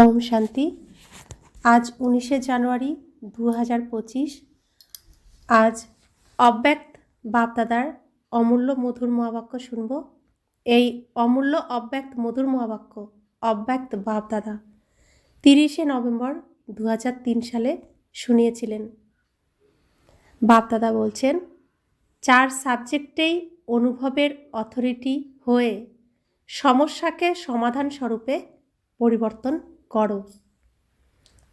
ওম শান্তি। আজ 19শে জানুয়ারি 2025। আজ অব্যক্ত বাপদাদার অমূল্য মধুর মহাবাক্য শুনব। এই অমূল্য অব্যক্ত মধুর মহাবাক্য অব্যক্ত বাপদাদা 30শে নভেম্বর 2003 সালে শুনিয়েছিলেন। বাপদাদা বলছেন, 4 সাবজেক্টেই অনুভবের অথরিটি হয়ে সমস্যাকে সমাধান স্বরূপে পরিবর্তন করো।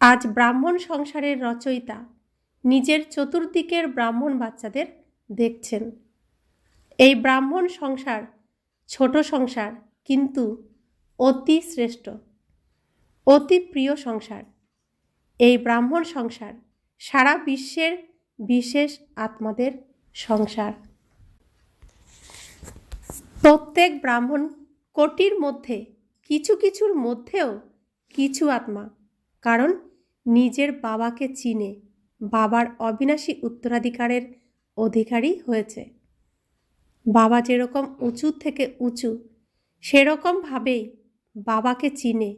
আজ ব্রাহ্মণ সংসারের রচয়িতা নিজের চতুর্দিকের ব্রাহ্মণ বাচ্চাদের দেখছেন। এই ব্রাহ্মণ সংসার ছোট সংসার, কিন্তু অতি শ্রেষ্ঠ, অতি প্রিয় সংসার। এই ব্রাহ্মণ সংসার সারা বিশ্বের বিশেষ আত্মাদের সংসার। প্রত্যেক ব্রাহ্মণ কোটির মধ্যে কিছুর মধ্যেও কিছু আত্মা, কারণ নিজের বাবাকে চিনে বাবার অবিনাশী উত্তরাধিকারের অধিকারী হয়েছে। বাবা যেরকম উঁচু থেকে উঁচু, সেরকমভাবেই বাবাকে চিনে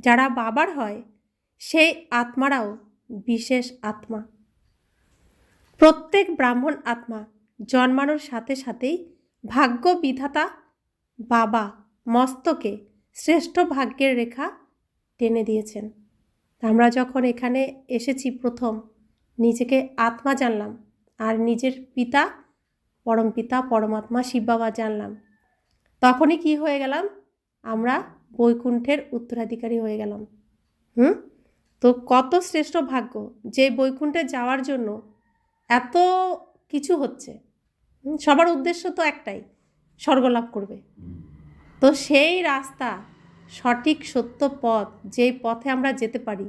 যারা বাবার হয়, সেই আত্মারাও বিশেষ আত্মা। প্রত্যেক ব্রাহ্মণ আত্মা জন্মানোর সাথে সাথেই ভাগ্য বিধাতা বাবা মস্তকে শ্রেষ্ঠ ভাগ্যের রেখা টেনে দিয়েছেন। আমরা যখন এখানে এসেছি, প্রথম নিজেকে আত্মা জানলাম আর নিজের পিতা পরমপিতা পরমাত্মা শিব বাবা জানলাম, তখনই কি হয়ে গেলাম? আমরা বৈকুণ্ঠের উত্তরাধিকারী হয়ে গেলাম। তো কত শ্রেষ্ঠ ভাগ্য যে বৈকুণ্ঠে যাওয়ার জন্য এত কিছু হচ্ছে। সবার উদ্দেশ্য তো একটাই, স্বর্গলাভ করবে। তো সেই রাস্তা, সঠিক সত্য পথ, যেই পথে আমরা যেতে পারি,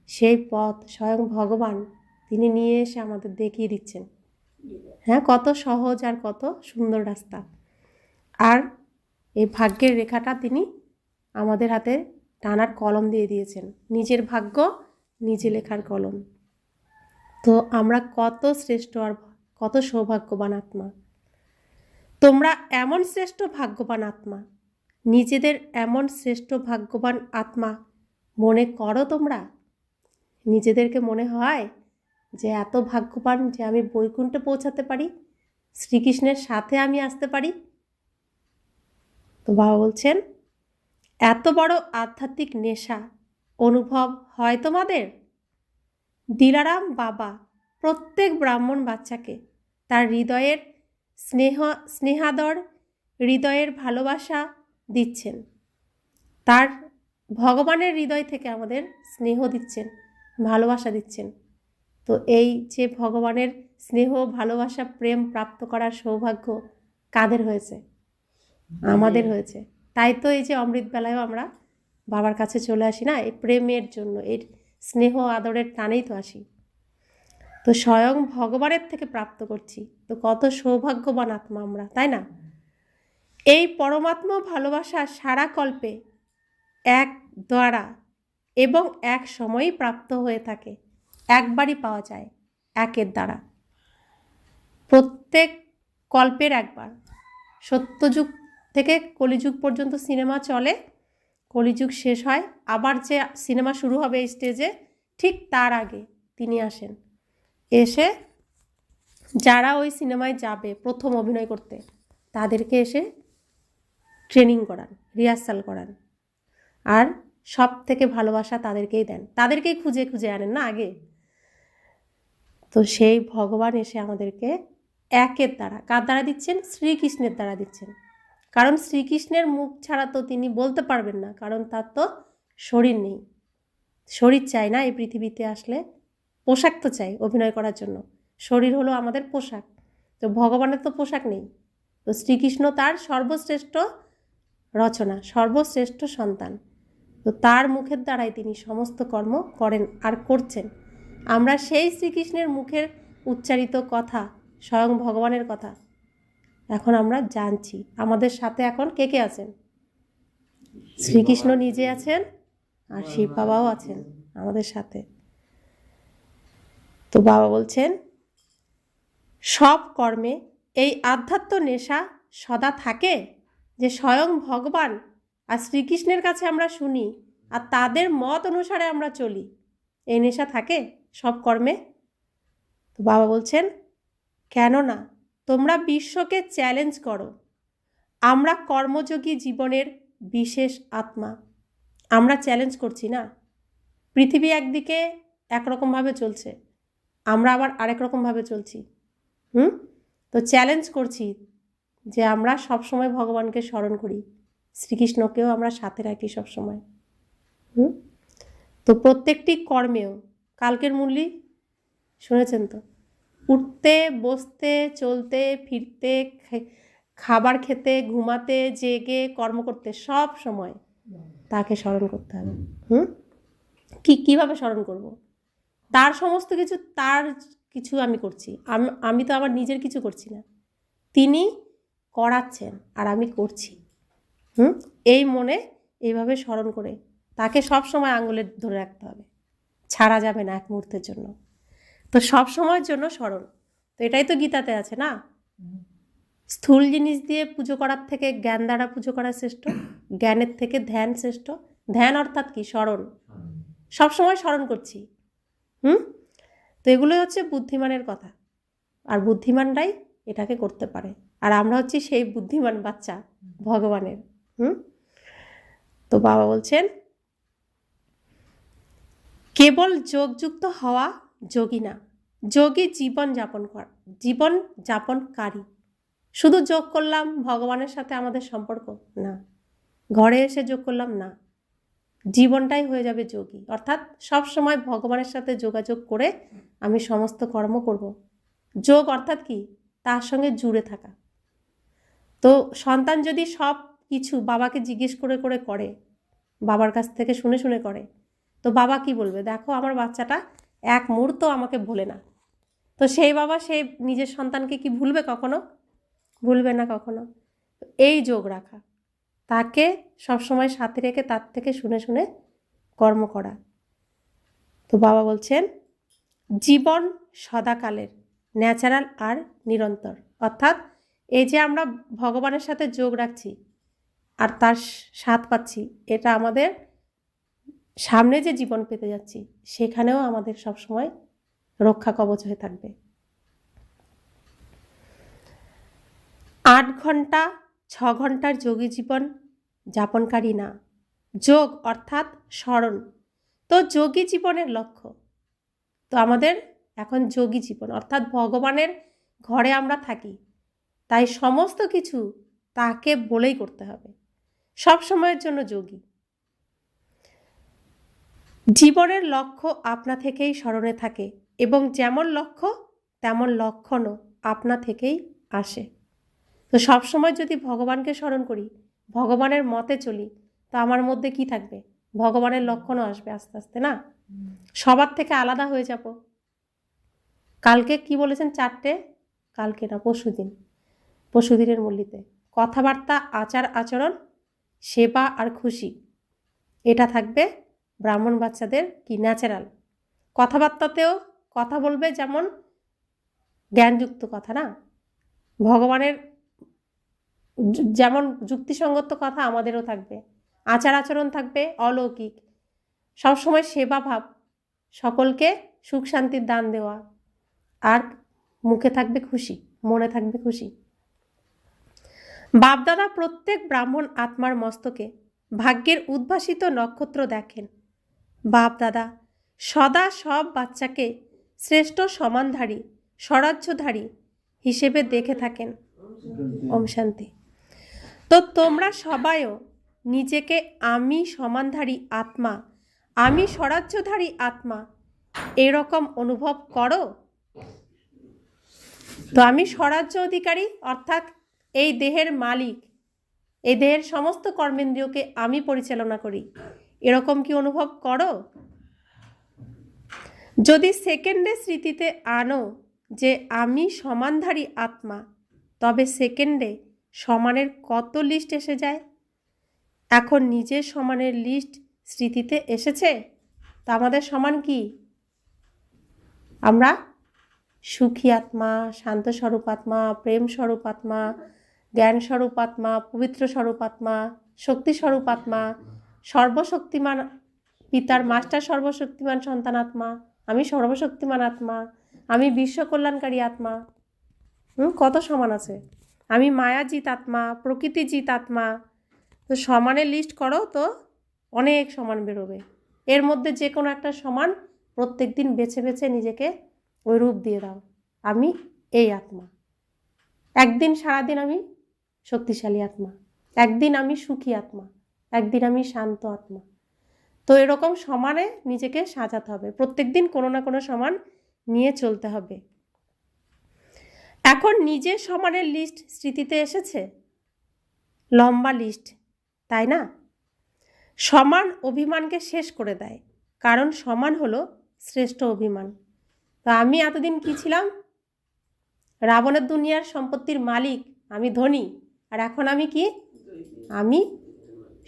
সেই পথ স্বয়ং ভগবান তিনি নিয়ে এসে আমাদের দেখিয়ে দিচ্ছেন। হ্যাঁ, কত সহজ আর কত সুন্দর রাস্তা। আর এই ভাগ্যের রেখাটা তিনি আমাদের হাতে টানার কলম দিয়ে দিয়েছেন, নিজের ভাগ্য নিজে লেখার কলম। তো আমরা কত শ্রেষ্ঠ আর কত সৌভাগ্যবান আত্মা। তোমরা এমন শ্রেষ্ঠ ভাগ্যবান আত্মা, নিজেদের এমন শ্রেষ্ঠ ভাগ্যবান আত্মা মনে করো। তোমরা নিজেদেরকে মনে হয় যে এত ভাগ্যবান যে আমি বৈকুণ্ঠে পৌঁছাতে পারি, শ্রীকৃষ্ণের সাথে আমি আসতে পারি? তো বাবা বলছেন, এত বড় আধ্যাত্মিক নেশা অনুভব হয় তোমাদের? দিলারাম বাবা প্রত্যেক ব্রাহ্মণ বাচ্চাকে তার হৃদয়ের স্নেহাদর, হৃদয়ের ভালোবাসা দিচ্ছেন। তার ভগবানের হৃদয় থেকে আমাদের স্নেহ দিচ্ছেন, ভালোবাসা দিচ্ছেন। তো এই যে ভগবানের স্নেহ, ভালোবাসা, প্রেম প্রাপ্ত করার সৌভাগ্য কাদের হয়েছে? আমাদের হয়েছে। তাই তো এই যে অমৃত বেলায়ও আমরা বাবার কাছে চলে আসি না, এই প্রেমের জন্য, এই স্নেহ আদরের টানেই তো আসি। তো স্বয়ং ভগবানের থেকে প্রাপ্ত করছি। তো কত সৌভাগ্যবান আত্মা আমরা, তাই না? এই পরমাত্মা ভালোবাসা সারা কল্পে এক দ্বারা এবং এক সময়ই প্রাপ্ত হয়ে থাকে, একবারই পাওয়া যায়, একের দ্বারা। প্রত্যেক কল্পের একবার। সত্যযুগ থেকে কলিযুগ পর্যন্ত সিনেমা চলে, কলিযুগ শেষ হয়, আবার যে সিনেমা শুরু হবে এই স্টেজে, ঠিক তার আগে তিনি আসেন। এসে যারা ওই সিনেমায় যাবে প্রথম অভিনয় করতে, তাদেরকে এসে ট্রেনিং করান, রিহার্সাল করান। আর সব থেকে ভালোবাসা তাদেরকেই দেন, তাদেরকেই খুঁজে খুঁজে আনেন না আগে। তো সেই ভগবান এসে আমাদেরকে একের দ্বারা, কার দ্বারা দিচ্ছেন? শ্রীকৃষ্ণের দ্বারা দিচ্ছেন। কারণ শ্রীকৃষ্ণের মুখ ছাড়া তো তিনি বলতে পারবেন না, কারণ তার তো শরীর নেই। শরীর চাই না এই পৃথিবীতে আসলে, পোশাক তো চাই অভিনয় করার জন্য। শরীর হলো আমাদের পোশাক, তো ভগবানের তো পোশাক নেই। তো শ্রীকৃষ্ণ তার সর্বশ্রেষ্ঠ রচনা, সর্বশ্রেষ্ঠ সন্তান। তো তার মুখের দ্বারাই তিনি সমস্ত কর্ম করেন আর করছেন। আমরা সেই শ্রীকৃষ্ণের মুখের উচ্চারিত কথা, স্বয়ং ভগবানের কথা এখন আমরা জানছি। আমাদের সাথে এখন কে কে আছেন? শ্রীকৃষ্ণ নিজে আছেন আর শিব বাবাও আছেন আমাদের সাথে। তো বাবা বলছেন, সব কর্মে এই আধ্যাত্ম নেশা সদা থাকে, যে স্বয়ং ভগবান আর শ্রীকৃষ্ণের কাছে আমরা শুনি আর তাদের মত অনুসারে আমরা চলি, এই নেশা থাকে সব কর্মে? তো বাবা বলছেন, কেননা তোমরা বিশ্বকে চ্যালেঞ্জ করো। আমরা কর্মযোগী জীবনের বিশেষ আত্মা। আমরা চ্যালেঞ্জ করছি না। পৃথিবী একদিকে একরকমভাবে চলছে, আমরা আবার আরেক রকমভাবে চলছি। তো চ্যালেঞ্জ করছি যে আমরা সবসময় ভগবানকে স্মরণ করি, শ্রীকৃষ্ণকেও আমরা সাথে রাখি সবসময়। তো প্রত্যেকটি কর্মেও কালকের মুরলি শুনেছেন তো, উঠতে বসতে চলতে ফিরতে খাবার খেতে ঘুমাতে জেগে কর্ম করতে সব সময় তাকে স্মরণ করতে হবে। কীভাবে স্মরণ করব? তার সমস্ত কিছু, তার কিছু আমি করছি, আমি তো আমার নিজের কিছু করছি না, তিনি করাচ্ছেন আর আমি করছি। এই মনে এইভাবে স্মরণ করে তাকে সব সময় আঙুলে ধরে রাখতে হবে, ছাড়া যাবে না এক মুহূর্তের জন্য। তো সব সময়ের জন্য স্মরণ। তো এটাই তো গীতাতে আছে না, স্থূল জিনিস দিয়ে পুজো করার থেকে জ্ঞান দ্বারা পুজো করা শ্রেষ্ঠ, জ্ঞানের থেকে ধ্যান শ্রেষ্ঠ। ধ্যান অর্থাৎ কি? স্মরণ। সবসময় স্মরণ করছি। তো এগুলোই হচ্ছে বুদ্ধিমানের কথা, আর বুদ্ধিমানরাই এটাকে করতে পারে, আর আমরা হচ্ছি সেই বুদ্ধিমান বাচ্চা ভগবানের। তো বাবা বলছেন, কেবল যোগযুক্ত হওয়া যোগী না, যোগী জীবন যাপনকারী। শুধু যোগ করলাম ভগবানের সাথে আমাদের সম্পর্ক না, ঘরে এসে যোগ করলাম না, জীবনটাই হয়ে যাবে যোগী। অর্থাৎ সব সময় ভগবানের সাথে যোগাযোগ করে আমি সমস্ত কর্ম করব। যোগ অর্থাৎ কি? তার সঙ্গে জুড়ে থাকা। তো সন্তান যদি সব কিছু বাবাকে জিজ্ঞেস করে করে করে, বাবার কাছ থেকে শুনে শুনে করে, তো বাবা কি বলবে? দেখো আমার বাচ্চাটা এক মুহূর্ত আমাকে ভোলে না। তো সেই বাবা সেই নিজের সন্তানকে কি ভুলবে কখনো? ভুলবে না কখনো। এই যোগ রাখা, তাকে সবসময় সাথে রেখে তার থেকে শুনে শুনে কর্ম করা। তো বাবা বলছেন, জীবন সদাকালের, ন্যাচারাল আর নিরন্তর। অর্থাৎ এই যে আমরা ভগবানের সাথে যোগ রাখছি আর তার স্বাদ পাচ্ছি, এটা আমাদের সামনে যে জীবন পেতে যাচ্ছি সেখানেও আমাদের সবসময় রক্ষা কবচ হয়ে থাকবে। 8 ঘন্টা 6 ঘন্টার যোগী জীবন যাপনকারী না। যোগ অর্থাৎ স্মরণ, তো যোগী জীবনের লক্ষ্য। তো আমাদের এখন যোগী জীবন অর্থাৎ ভগবানের ঘরে আমরা থাকি, তাই সমস্ত কিছু তাকে বলেই করতে হবে, সব সময়ের জন্য যোগী। জীবনের লক্ষ্য আপনা থেকেই স্মরণে থাকে এবং যেমন লক্ষ্য তেমন লক্ষণও আপনা থেকেই আসে। তো সবসময় যদি ভগবানকে স্মরণ করি, ভগবানের মতে চলি, তো আমার মধ্যে কি থাকবে? ভগবানের লক্ষণও আসবে আস্তে আস্তে, না? সবার থেকে আলাদা হয়ে যাব। কালকে কি বলেছেন? 4টে, কালকে না পরশুদিনের মুরলিতে, কথাবার্তা, আচার আচরণ, সেবা আর খুশি, এটা থাকবে ব্রাহ্মণ বাচ্চাদের কি ন্যাচারাল। কথাবার্তাতেও কথা বলবে যেমন জ্ঞানযুক্ত কথা, না? ভগবানের যেমন যুক্তিসঙ্গত কথা আমাদেরও থাকবে। আচার আচরণ থাকবে অলৌকিক, সবসময় সেবা ভাব, সকলকে সুখ শান্তির দান দেওয়া, আর মুখে থাকবে খুশি, মনে থাকবে খুশি। বাপদাদা প্রত্যেক ব্রাহ্মণ আত্মার মস্তকে ভাগ্যের উদ্ভাসিত নক্ষত্র দেখেন। বাপদাদা সদা সব বাচ্চাকে শ্রেষ্ঠ সমানধারী স্বরাজ্যধারী হিসেবে দেখে থাকেন। ওম শান্তি। তো তোমরা সবাইও নিজেকে আমি সমানধারী আত্মা, আমি স্বরাজ্যধারী আত্মা এরকম অনুভব করো। তো আমি স্বরাজ্য অধিকারী অর্থাৎ এই দেহের মালিক, এই দেহের সমস্ত কর্মেন্দ্রিয়কে আমি পরিচালনা করি, এরকম কি অনুভব করো? যদি সেকেন্ডে স্মৃতিতে আনো যে আমি সমানধারী আত্মা, তবে সেকেন্ডে সমানের কত লিস্ট এসে যায়। এখন নিজের সমানের লিস্ট স্মৃতিতে এসেছে। তা আমাদের সমান কি? আমরা সুখী আত্মা, শান্ত স্বরূপ আত্মা, প্রেম স্বরূপ আত্মা, জ্ঞান স্বরূপ আত্মা, পবিত্র স্বরূপ আত্মা, শক্তি স্বরূপ আত্মা, সর্বশক্তিমান পিতার মাস্টার সর্বশক্তিমান সন্তান আত্মা, আমি সর্বশক্তিমান আত্মা, আমি বিশ্ব কল্যাণকারী আত্মা। কত সমান আছে। আমি মায়াজিত আত্মা, প্রকৃতিজিত আত্মা। তো সমানের লিস্ট করো তো অনেক সমান বেরোবে। এর মধ্যে যে কোনো একটা সমান প্রত্যেক দিন বেছে বেছে নিজেকে ওই রূপ দিয়ে দাও, আমি এই আত্মা। একদিন সারাদিন আমি শক্তিশালী আত্মা, একদিন আমি সুখী আত্মা, একদিন আমি শান্ত আত্মা। তো এরকম সমানে নিজেকে সাজাতে হবে, প্রত্যেক দিন কোনো না কোনো সমান নিয়ে চলতে হবে। এখন নিজের সমানের লিস্ট স্মৃতিতে এসেছে, লম্বা লিস্ট, তাই না? সমান অভিমানকে শেষ করে দেয়, কারণ সমান হলো শ্রেষ্ঠ অভিমান। তো আমি এতদিন কি ছিলাম? রাবণের দুনিয়ার সম্পত্তির মালিক, আমি ধনী। আর এখন আমি কি? আমি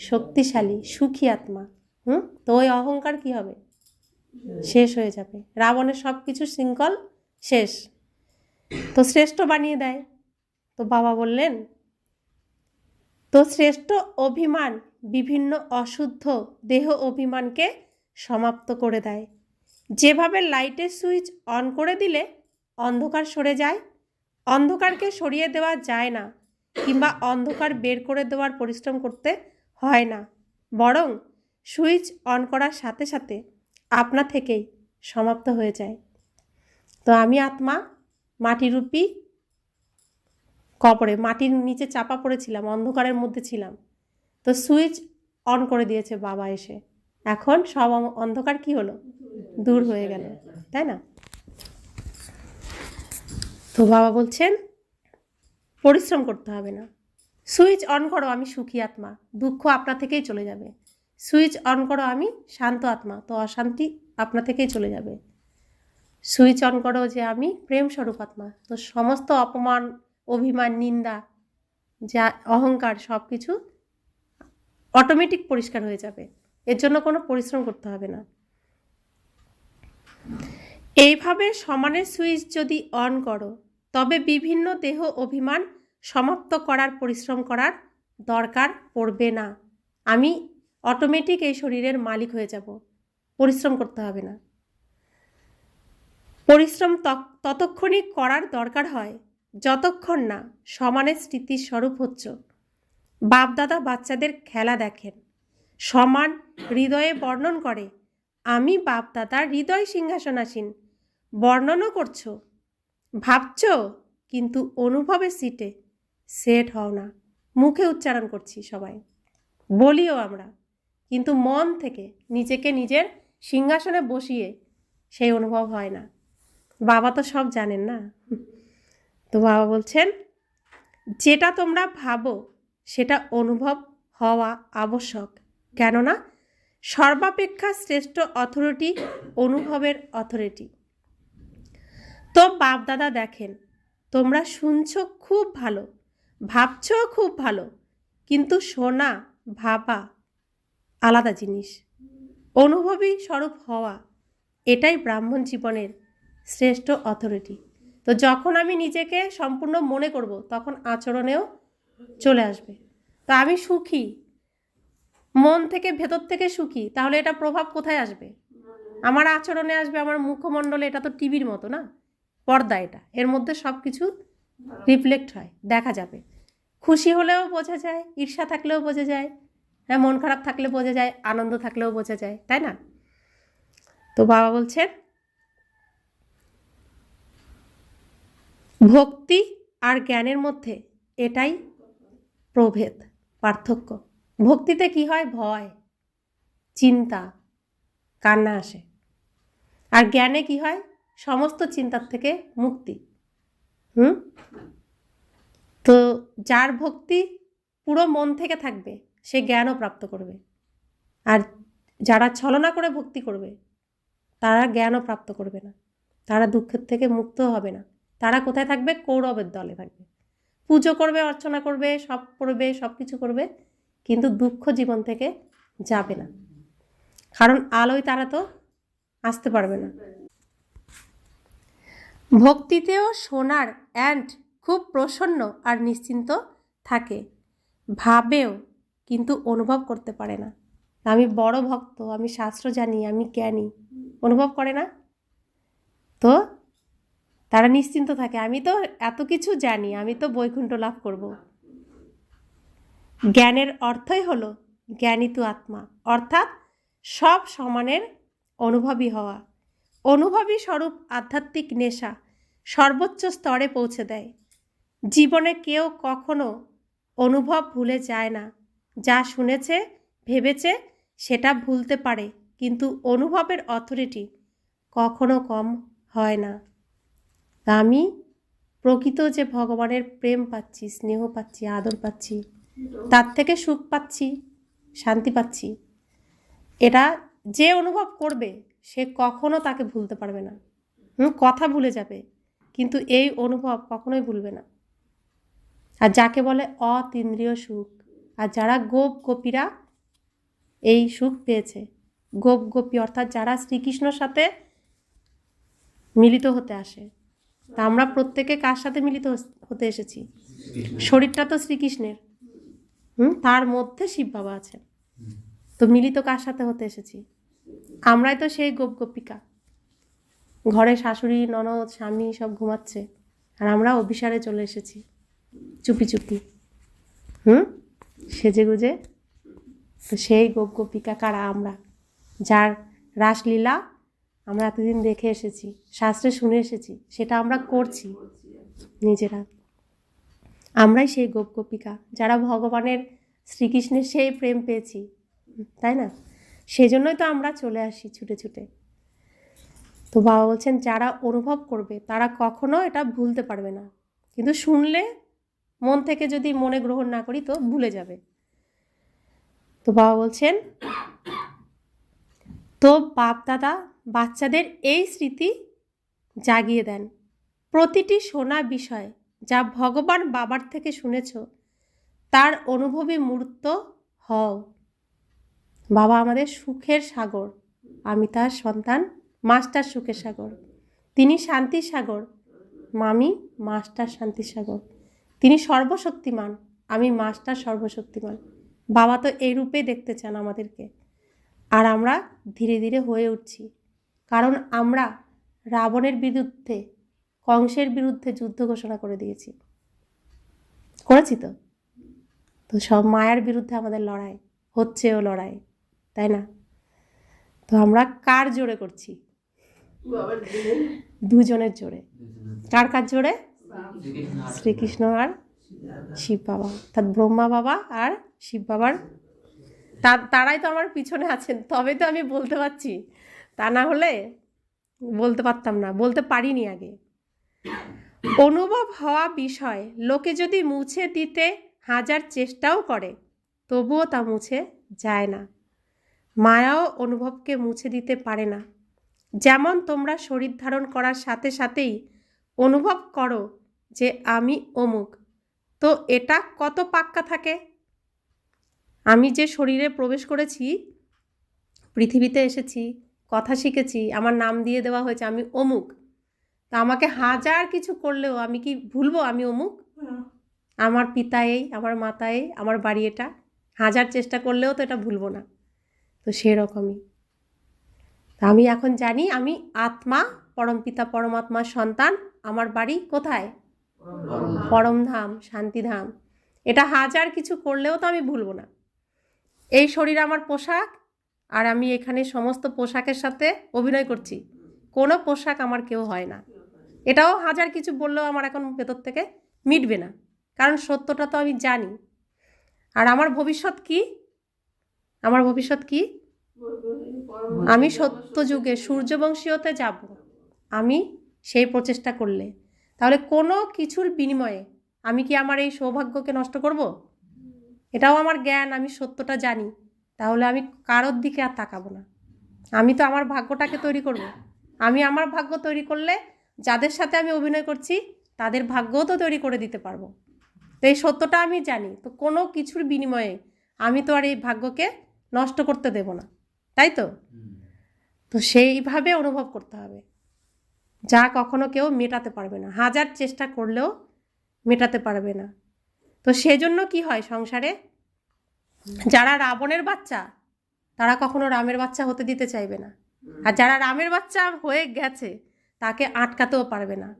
শক্তিশালী সুখী আত্মা। তো ওই অহংকার কি হবে? শেষ হয়ে যাবে। রাবণের সব কিছু শৃঙ্খল শেষ, তো শ্রেষ্ঠ বানিয়ে দেয়। তো বাবা বললেন, তো শ্রেষ্ঠ অভিমান বিভিন্ন অশুদ্ধ দেহ অভিমানকে সমাপ্ত করে দেয়। যেভাবে লাইটের সুইচ অন করে দিলে অন্ধকার সরে যায়, অন্ধকারকে সরিয়ে দেওয়া যায় না, কিংবা অন্ধকার বের করে দেওয়ার পরিশ্রম করতে হয় না, বরং সুইচ অন করার সাথে সাথে আপনা থেকেই সমাপ্ত হয়ে যায়। তো আমি আত্মা মাটিরূপী কবরে মাটির নিচে চাপা পড়েছিলাম, অন্ধকারের মধ্যে ছিলাম। তো সুইচ অন করে দিয়েছে বাবা এসে, এখন সব অন্ধকার কি হলো? দূর হয়ে গেল, তাই না? তো বাবা বলছেন পরিশ্রম করতে হবে না, সুইচ অন করো আমি সুখী আত্মা, দুঃখ আপনা থেকেই চলে যাবে। সুইচ অন করো আমি শান্ত আত্মা, তো অশান্তি আপনা থেকেই চলে যাবে। সুইচ অন করো যে আমি প্রেম স্বরূপ আত্মা, তো সমস্ত অপমান অভিমান নিন্দা যা অহংকার সব কিছু অটোমেটিক পরিষ্কার হয়ে যাবে, এর জন্য কোনো পরিশ্রম করতে হবে না। এইভাবে সমানের সুইচ যদি অন করো, তবে বিভিন্ন দেহ অভিমান সমাপ্ত করার পরিশ্রম করার দরকার পড়বে না। আমি অটোমেটিক এই শরীরের মালিক হয়ে যাব, পরিশ্রম করতে হবে না। পরিশ্রম ততক্ষণই করার দরকার হয় যতক্ষণ না সমানের স্মৃতির স্বরূপ হচ্ছ। বাপদাদা বাচ্চাদের খেলা দেখেন, সমান হৃদয়ে বর্ণন করে, আমি বাপদাদার হৃদয় সিংহাসনাসীন। বর্ণনও করছো, ভাবছ, কিন্তু অনুভবের সিটে সেট হও না। মুখে উচ্চারণ করছি সবাই, বলিও আমরা, কিন্তু মন থেকে নিজেকে নিজের সিংহাসনে বসিয়ে সেই অনুভব হয় না। বাবা তো সব জানেন না। তো বাবা বলছেন, যেটা তোমরা ভাবো সেটা অনুভব হওয়া আবশ্যক, কেননা সর্বাপেক্ষা শ্রেষ্ঠ অথরিটি অনুভবের অথরিটি। তো বাপদাদা দেখেন, তোমরা শুনছো খুব ভালো, ভাবছো খুব ভালো, কিন্তু শোনা ভাবা আলাদা জিনিস। অনুভবী স্বরূপ হওয়া, এটাই ব্রাহ্মণ জীবনের শ্রেষ্ঠ অথরিটি। তো যখন আমি নিজেকে সম্পূর্ণ মনে করব, তখন আচরণেও চলে আসবে। তো আমি সুখী, মন থেকে ভেতর থেকে সুখী, তাহলে এটা প্রভাব কোথায় আসবে? আমার আচরণে আসবে, আমার মুখমণ্ডলে। এটা তো টিভির মতো না, পর্দা, এটা এর মধ্যে সব কিছু রিফ্লেক্ট হয়, দেখা যাবে। খুশি হলেও বোঝা যায়, ঈর্ষা থাকলেও বোঝা যায়, হ্যাঁ, মন খারাপ থাকলে বোঝা যায়, আনন্দ থাকলেও বোঝা যায়, তাই না? তো বাবা বলছেন, ভক্তি আর জ্ঞানের মধ্যে এটাই প্রভেদ, পার্থক্য। ভক্তিতে কি হয়? ভয়, চিন্তা, কান্না আসে। আর জ্ঞানে কি হয়? সমস্ত চিন্তার থেকে মুক্তি। তো যার ভক্তি পুরো মন থেকে থাকবে, সে জ্ঞানও প্রাপ্ত করবে। আর যারা ছলনা করে ভক্তি করবে, তারা জ্ঞানও প্রাপ্ত করবে না, তারা দুঃখের থেকে মুক্ত হবে না। তারা কোথায় থাকবে? কৌরবের দলে থাকবে। পুজো করবে, অর্চনা করবে, সব করবে, সব কিছু করবে, কিন্তু দুঃখ জীবন থেকে যাবে না, কারণ আলোয় তারা তো আসতে পারবে না। ভক্তিতেও সোনার অ্যান্ট খুব প্রসন্ন আর নিশ্চিন্ত থাকে, ভাবেও কিন্তু অনুভব করতে পারে না। আমি বড় ভক্ত, আমি শাস্ত্র জানি, আমি জ্ঞানী, অনুভব করে না? তো তারা নিশ্চিন্ত থাকে, আমি তো এত কিছু জানি, আমি তো বৈকুণ্ঠ লাভ করব। জ্ঞানের অর্থই হলো জ্ঞানিত আত্মা, অর্থাৎ সব সমানের অনুভবী হওয়া। অনুভবী স্বরূপ আধ্যাত্মিক নেশা সর্বোচ্চ স্তরে পৌঁছে দেয়। জীবনে কেউ কখনো অনুভব ভুলে যায় না। যা শুনেছে, ভেবেছে সেটা ভুলতে পারে, কিন্তু অনুভবের অথরিটি কখনো কম হয় না। তা আমি প্রকৃত যে ভগবানের প্রেম পাচ্ছি, স্নেহ পাচ্ছি, আদর পাচ্ছি, তার থেকে সুখ পাচ্ছি, শান্তি পাচ্ছি, এটা যে অনুভব করবে সে কখনো তাকে ভুলতে পারবে না। কথা ভুলে যাবে, কিন্তু এই অনুভব কখনোই ভুলবে না। আর যাকে বলে অতীন্দ্রিয় সুখ, আর যারা গোপ গোপীরা এই সুখ পেয়েছে, গোপ গোপী অর্থাৎ যারা শ্রীকৃষ্ণর সাথে মিলিত হতে আসে, তা আমরা প্রত্যেকে কার সাথে মিলিত হতে এসেছি? শরীরটা তো শ্রীকৃষ্ণের, তার মধ্যে শিব বাবা আছেন, তো মিলিত কার সাথে হতে এসেছি? আমরাই তো সেই গোপ গোপিকা। ঘরে শাশুড়ি, ননদ, স্বামী সব ঘুমাচ্ছে, আর আমরা অভিসারে চলে এসেছি চুপি চুপি, সেজে গুজে। তো সেই গোপ গোপিকা কারা? আমরা, যার রাসলীলা আমরা এতদিন দেখে এসেছি, শাস্ত্রে শুনে এসেছি, সেটা আমরা করছি নিজেরা। আমরাই সেই গোপ গোপিকা, যারা ভগবানের শ্রীকৃষ্ণের সেই প্রেম পেয়েছি, তাই না? সেজন্যই তো আমরা চলে আসি ছুটে ছুটে। তো বাবা বলছেন যারা অনুভব করবে তারা কখনো এটা ভুলতে পারবে না, কিন্তু শুনলে মন থেকে যদি মনে গ্রহণ না করি তো ভুলে যাবে। তো বাবা বলছেন, তো বাপ দাদা বাচ্চাদের এই স্মৃতি জাগিয়ে দেন। প্রতিটি শোনা বিষয় যা ভগবান বাবার থেকে শুনেছ তার অনুভবী মূর্ত হও। বাবা আমাদের সুখের সাগর, আমি তার সন্তান, মাস্টার সুখের সাগর। তিনি শান্তির সাগর, মামি মাস্টার শান্তির সাগর। তিনি সর্বশক্তিমান, আমি মাস্টার সর্বশক্তিমান। বাবা তো এই রূপে দেখতে চান আমাদেরকে, আর আমরা ধীরে ধীরে হয়ে উঠছি, কারণ আমরা রাবণের বিরুদ্ধে, কংসের বিরুদ্ধে যুদ্ধ ঘোষণা করে দিয়েছি, করেছি তো। তো সব মায়ার বিরুদ্ধে আমাদের লড়াই হচ্ছেও, লড়াই, তাই না? তো আমরা কার জোরে করছি? দুজনের জোরে। কার কার জোরে? শ্রীকৃষ্ণ আর শিব বাবা, অর্থাৎ ব্রহ্মা বাবা আর শিব বাবার। তারাই তো আমার পিছনে আছেন, তবে তো আমি বলতে পারছি, তা না হলে বলতে পারতাম না, বলতে পারিনি আগে। অনুভব হওয়া বিষয় লোকে যদি মুছে দিতে হাজার চেষ্টাও করে তবুও তা মুছে যায় না। মায়াও অনুভবকে মুছে দিতে পারে না। যেমন তোমরা শরীর ধারণ করার সাথে সাথেই অনুভব করো যে আমি অমুক, তো এটা কত পাক্কা থাকে? আমি যে শরীরে প্রবেশ করেছি, পৃথিবীতে এসেছি, কথা শিখেছি, আমার নাম দিয়ে দেওয়া হয়েছে আমি অমুক, তা আমাকে হাজার কিছু করলেও আমি কি ভুলবো আমি অমুক? আমার পিতা এই, আমার মাতা এই, আমার বাড়ি এটা, হাজার চেষ্টা করলেও তো এটা ভুলবো না। তো সেরকমই আমি এখন জানি আমি আত্মা, পরমপিতা পরমাত্মার সন্তান। আমার বাড়ি কোথায়? পরমধাম, শান্তিধাম। এটা হাজার কিছু করলেও তো আমি ভুলবো না। এই শরীর আমার পোশাক, আর আমি এখানে সমস্ত পোশাকের সাথে অভিনয় করছি, কোনো পোশাক আমার কেউ হয় না। এটাও হাজার কিছু বললেও আমার এখন ভেতর থেকে মিটবে না, কারণ সত্যটা তো আমি জানি। আর আমার ভবিষ্যৎ কি? আমার ভবিষ্যৎ কি? আমি সত্যযুগে সূর্যবংশীয়তে যাব, আমি সেই প্রচেষ্টা করলে। তাহলে কোনো কিছুর বিনিময়ে আমি কি আমার এই সৌভাগ্যকে নষ্ট করব? এটাও আমার জ্ঞান, আমি সত্যটা জানি, তাহলে আমি কারোর দিকে আর তাকাবো না। আমি তো আমার ভাগ্যটাকে তৈরি করব। আমি আমার ভাগ্য তৈরি করলে যাদের সাথে আমি অভিনয় করছি তাদের ভাগ্যও তো তৈরি করে দিতে পারবো। তো এই সত্যটা আমি জানি, তো কোনো কিছুর বিনিময়ে আমি তো আর এই ভাগ্যকে নষ্ট করতে দেব না, তাই তো? তো সেইভাবে অনুভব করতে হবে, যা কখনো কেউ মেটাতে পারবে না, হাজার চেষ্টা করলেও মেটাতে পারবে না। তো সেজন্য কি হয় সংসারে? যারা রাবণের বাচ্চা তারা কখনো রামের বাচ্চা হতে দিতে চাইবে না। আর যারা রামের বাচ্চা হয়ে গেছে তাকে আটকাতেও পারবে না।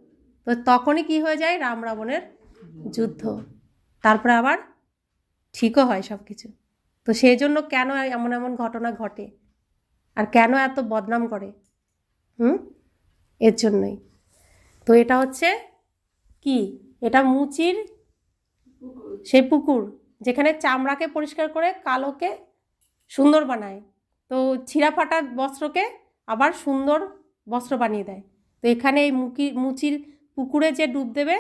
তো তখনই কি হয়ে যায়, রাম রাবণের যুদ্ধ, তারপরে আবার ঠিকও হয় সব কিছু। তো সেই জন্য কেন এমন এমন ঘটনা ঘটে আর কেন এত বদনাম করে, এর জন্যই। তো এটা হচ্ছে কি, এটা মুচির সেই পুকুর যেখানে চামড়াকে পরিষ্কার করে কালোকে সুন্দর বানায়, তো ছিঁড়া ফাটা বস্ত্রকে আবার সুন্দর বস্ত্র বানিয়ে দেয়। তো এখানে এই মুচির পুকুরে যে ডুব দেবে,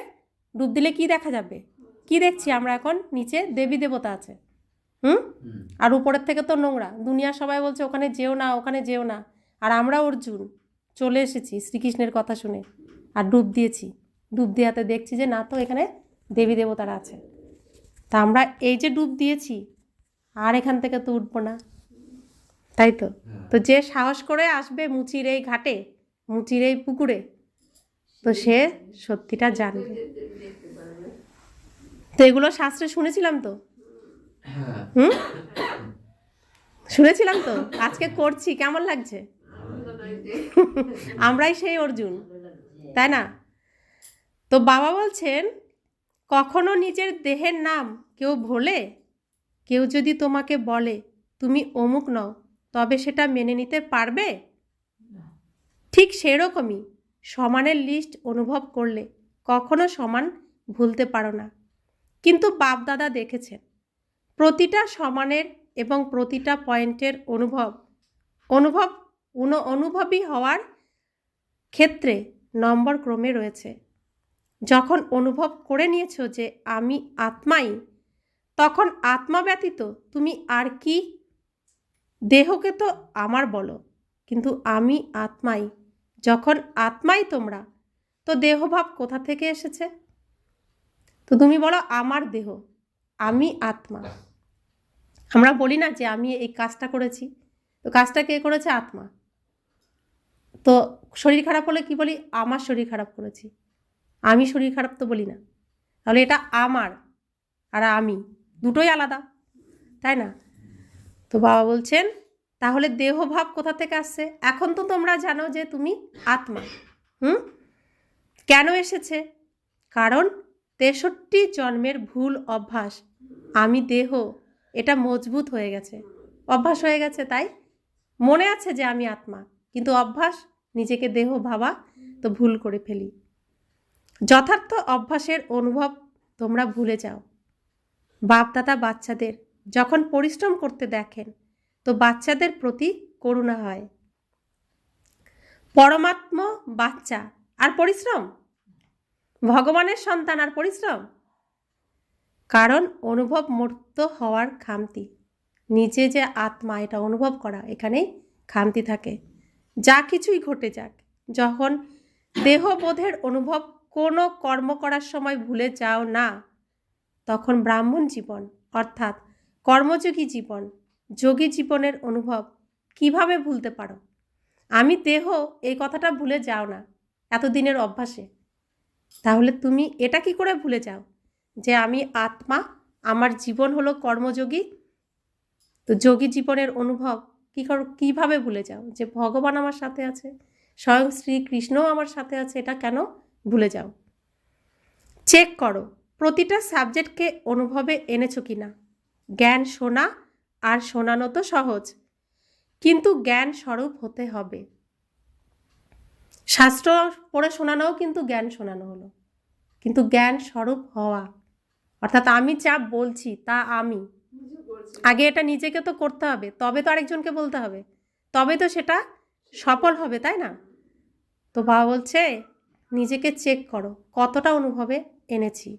ডুব দিলে কি দেখা যাবে, কি দেখছি আমরা এখন, নিচে দেবী দেবতা আছে, আর উপরের থেকে তো নোংরা। দুনিয়া সবাই বলছে ওখানে যেও না, ওখানে যেও না, আর আমরা অর্জুন চলে এসেছি শ্রীকৃষ্ণের কথা শুনে আর ডুব দিয়েছি। ডুব দেওয়াতে দেখছি যে না, তো এখানে দেবী দেবতারা আছে। তা আমরা এই যে ডুব দিয়েছি আর এখান থেকে তো উঠবো না, তাই তো। তো যে সাহস করে আসবে মুচির এই ঘাটে, মুচির এই পুকুরে, তো সে সত্যিটা জানবে। তো এগুলো শাস্ত্রে শুনেছিলাম তো, শুনেছিলাম তো, আজকে করছি, কেমন লাগছে? আমরাই সেই অর্জুন, তাই না? তো বাবা বলছেন, কখনো নিজের দেহের নাম কেউ ভোলে? কেউ যদি তোমাকে বলে তুমি অমুক নও, তবে সেটা মেনে নিতে পারবে? ঠিক সেরকমই সমানের লিস্ট অনুভব করলে কখনো সমান ভুলতে পারো না। কিন্তু বাপদাদা দেখেছেন প্রতিটা সমানের এবং প্রতিটা পয়েন্টের অনুভবী হওয়ার ক্ষেত্রে নম্বর ক্রমে রয়েছে। যখন অনুভব করে নিয়েছো যে আমি আত্মাই, তখন আত্মা ব্যতীত তুমি আর কি? দেহকে তো আমার বলো, কিন্তু আমি আত্মাই। যখন আত্মাই তোমরা, তো দেহভাব কোথা থেকে এসেছে? তো তুমি বলো আমার দেহ, আমি আত্মা। আমরা বলি না যে আমি এই কাজটা করেছি, তো কাজটা কে করেছে? আত্মা। তো শরীর খারাপ হলে কি বলি? আমার শরীর খারাপ করেছি। আমি শরীর খারাপ তো বলি না। তাহলে এটা আমার আর আমি দুটোই আলাদা, তাই না? তো বাবা বলছেন তাহলে দেহভাব কোথা থেকে আসছে? এখন তো তোমরা জানো যে তুমি আত্মা। কেন এসেছে? কারণ 63 জন্মের ভুল অভ্যাস, আমি দেহ, এটা মজবুত হয়ে গেছে, অভ্যাস হয়ে গেছে। তাই মনে আছে যে আমি আত্মা, কিন্তু অভ্যাস নিজেকে দেহ ভাবা, তো ভুল করে ফেলি। যথার্থ অভ্যাসের অনুভব তোমরা ভুলে যাও। বাপদাদা বাচ্চাদের যখন পরিশ্রম করতে দেখেন, তো বাচ্চাদের প্রতি করুণা হয়। পরমাত্ম বাচ্চা আর পরিশ্রম, ভগবানের সন্তান আর পরিশ্রম, কারণ অনুভব মূর্ত হওয়ার খামতি। নিজে যে আত্মা এটা অনুভব করা, এখানেই খামতি থাকে। যা কিছুই ঘটে যাক, যখন দেহবোধের অনুভব কোনো কর্ম করার সময় ভুলে যাও না, তখন ব্রাহ্মণ জীবন অর্থাৎ কর্মযোগী জীবন, যোগী জীবনের অনুভব কিভাবে ভুলতে পারো? আমি দেহ, এই কথাটা ভুলে যাও না এতদিনের অভ্যাসে। তাহলে তুমি এটা কি করে ভুলে যাও যে আমি আত্মা, আমার জীবন হলো কর্মযোগী? তো যোগী জীবনের অনুভব কিভাবে ভুলে যাও যে ভগবান আমার সাথে আছে, স্বয়ং শ্রীকৃষ্ণও আমার সাথে আছে? এটা কেন ভুলে যাও? চেক করো প্রতিটা সাবজেক্টকে অনুভবে এনেছো কিনা। জ্ঞান শোনা আর শোনানো তো সহজ, কিন্তু জ্ঞান স্বরূপ হতে হবে। শাস্ত্র পড়ে শোনানোও কিন্তু জ্ঞান শোনানো হলো, কিন্তু জ্ঞান স্বরূপ হওয়া অর্থাৎ আমি যা বলছি তা আমি, আগে এটা নিজেকে তো করতে হবে, তবে তো আরেকজনকে বলতে হবে, তবে তো সেটা সফল হবে, তাই না? তো বাবা বলছে নিজেকে চেক করো কতটা অনুভবে এনেছি।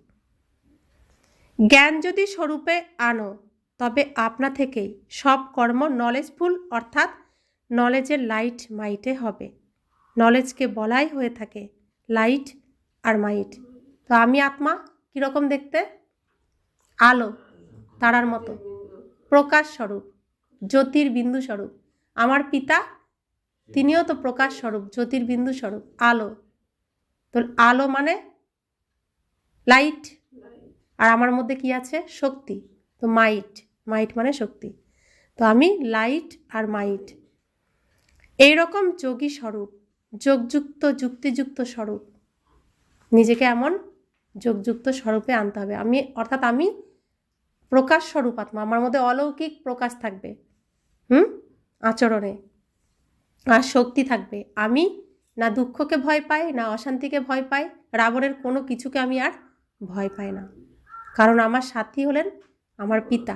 জ্ঞান যদি স্বরূপে আনো, তবে আপনা থেকেই সব কর্ম নলেজফুল অর্থাৎ নলেজের লাইট মাইটে হবে। নলেজকে বলাই হয়ে থাকে লাইট আর মাইট। তো আমি আত্মা কীরকম দেখতে? আলো, তারার মতো, প্রকাশ স্বরূপ, জ্যোতির্বিন্দু স্বরূপ। আমার পিতা তিনিও তো প্রকাশ স্বরূপ, জ্যোতির্বিন্দু স্বরূপ, আলো। তো আলো মানে লাইট, আর আমার মধ্যে কি আছে? শক্তি। তো মাইট, মাইট মানে শক্তি। তো আমি লাইট আর মাইট, এইরকম যোগী স্বরূপ, যোগযুক্ত যুক্তিযুক্ত স্বরূপ, নিজেকে এমন যোগযুক্ত স্বরূপে আনতে হবে। অর্থাৎ আমি প্রকাশ স্বরূপ আত্মা, আমার মধ্যে অলৌকিক প্রকাশ থাকবে আচরণে, আর শক্তি থাকবে। আমি না দুঃখকে ভয় পাই, না অশান্তিকে ভয় পাই, রাবণের কোনো কিছুকে আমি আর ভয় পাই না, কারণ আমার সাথী হলেন আমার পিতা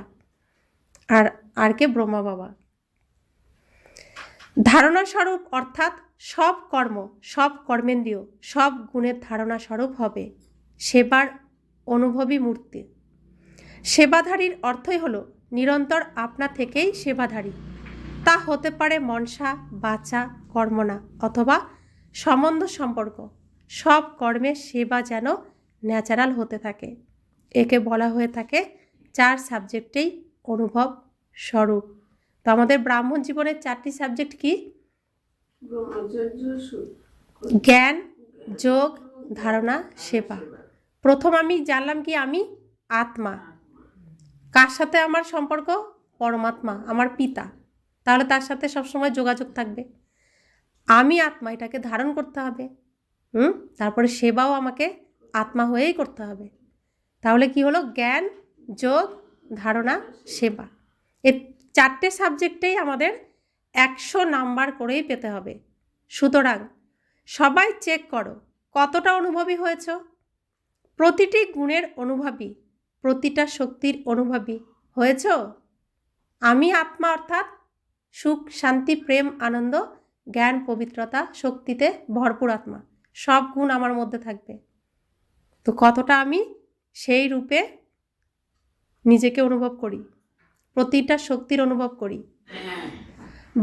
আর কে, ব্রহ্মা বাবা। ধারণা স্বরূপ অর্থাৎ সব কর্ম, সব কর্মেন্দ্রিয়, সব গুণের ধারণা স্বরূপ হবে সেবার অনুভবী মূর্তি। সেবাধারীর অর্থই হলো নিরন্তর আপনা থেকেই সেবাধারী। তা হতে পারে মনসা, বাচা, কর্মণা অথবা সম্বন্ধ সম্পর্ক। সব কর্মের সেবা যেন ন্যাচারাল হতে থাকে। একে বলা হয়ে থাকে 4 সাবজেক্টেই অনুভব স্বরূপ। তো আমাদের ব্রাহ্মণ জীবনের 4টি সাবজেক্ট কি? জ্ঞান, যোগ, ধারণা, সেবা। প্রথম আমি জানলাম কি আমি আত্মা। কার সাথে আমার সম্পর্ক? পরমাত্মা, আমার পিতা। তাহলে তার সাথে সবসময় যোগাযোগ থাকবে। আমি আত্মা, এটাকে ধারণ করতে হবে। তারপরে সেবাও আমাকে আত্মা হয়েই করতে হবে। তাহলে কি হলো? জ্ঞান, যোগ, ধারণা, সেবা। এই 4টে সাবজেক্টেই আমাদের 100 নাম্বার করেই পেতে হবে। সুতরাং সবাই চেক করো কতটা অনুভবী হয়েছ। প্রতিটি গুণের অনুভবী, প্রতিটা শক্তির অনুভবী হয়েছ। আমি আত্মা অর্থাৎ সুখ, শান্তি, প্রেম, আনন্দ, জ্ঞান, পবিত্রতা, শক্তিতে ভরপুর আত্মা। সব গুণ আমার মধ্যে থাকবে। তো কতটা আমি সেই রূপে নিজেকে অনুভব করি, প্রতিটা শক্তির অনুভব করি।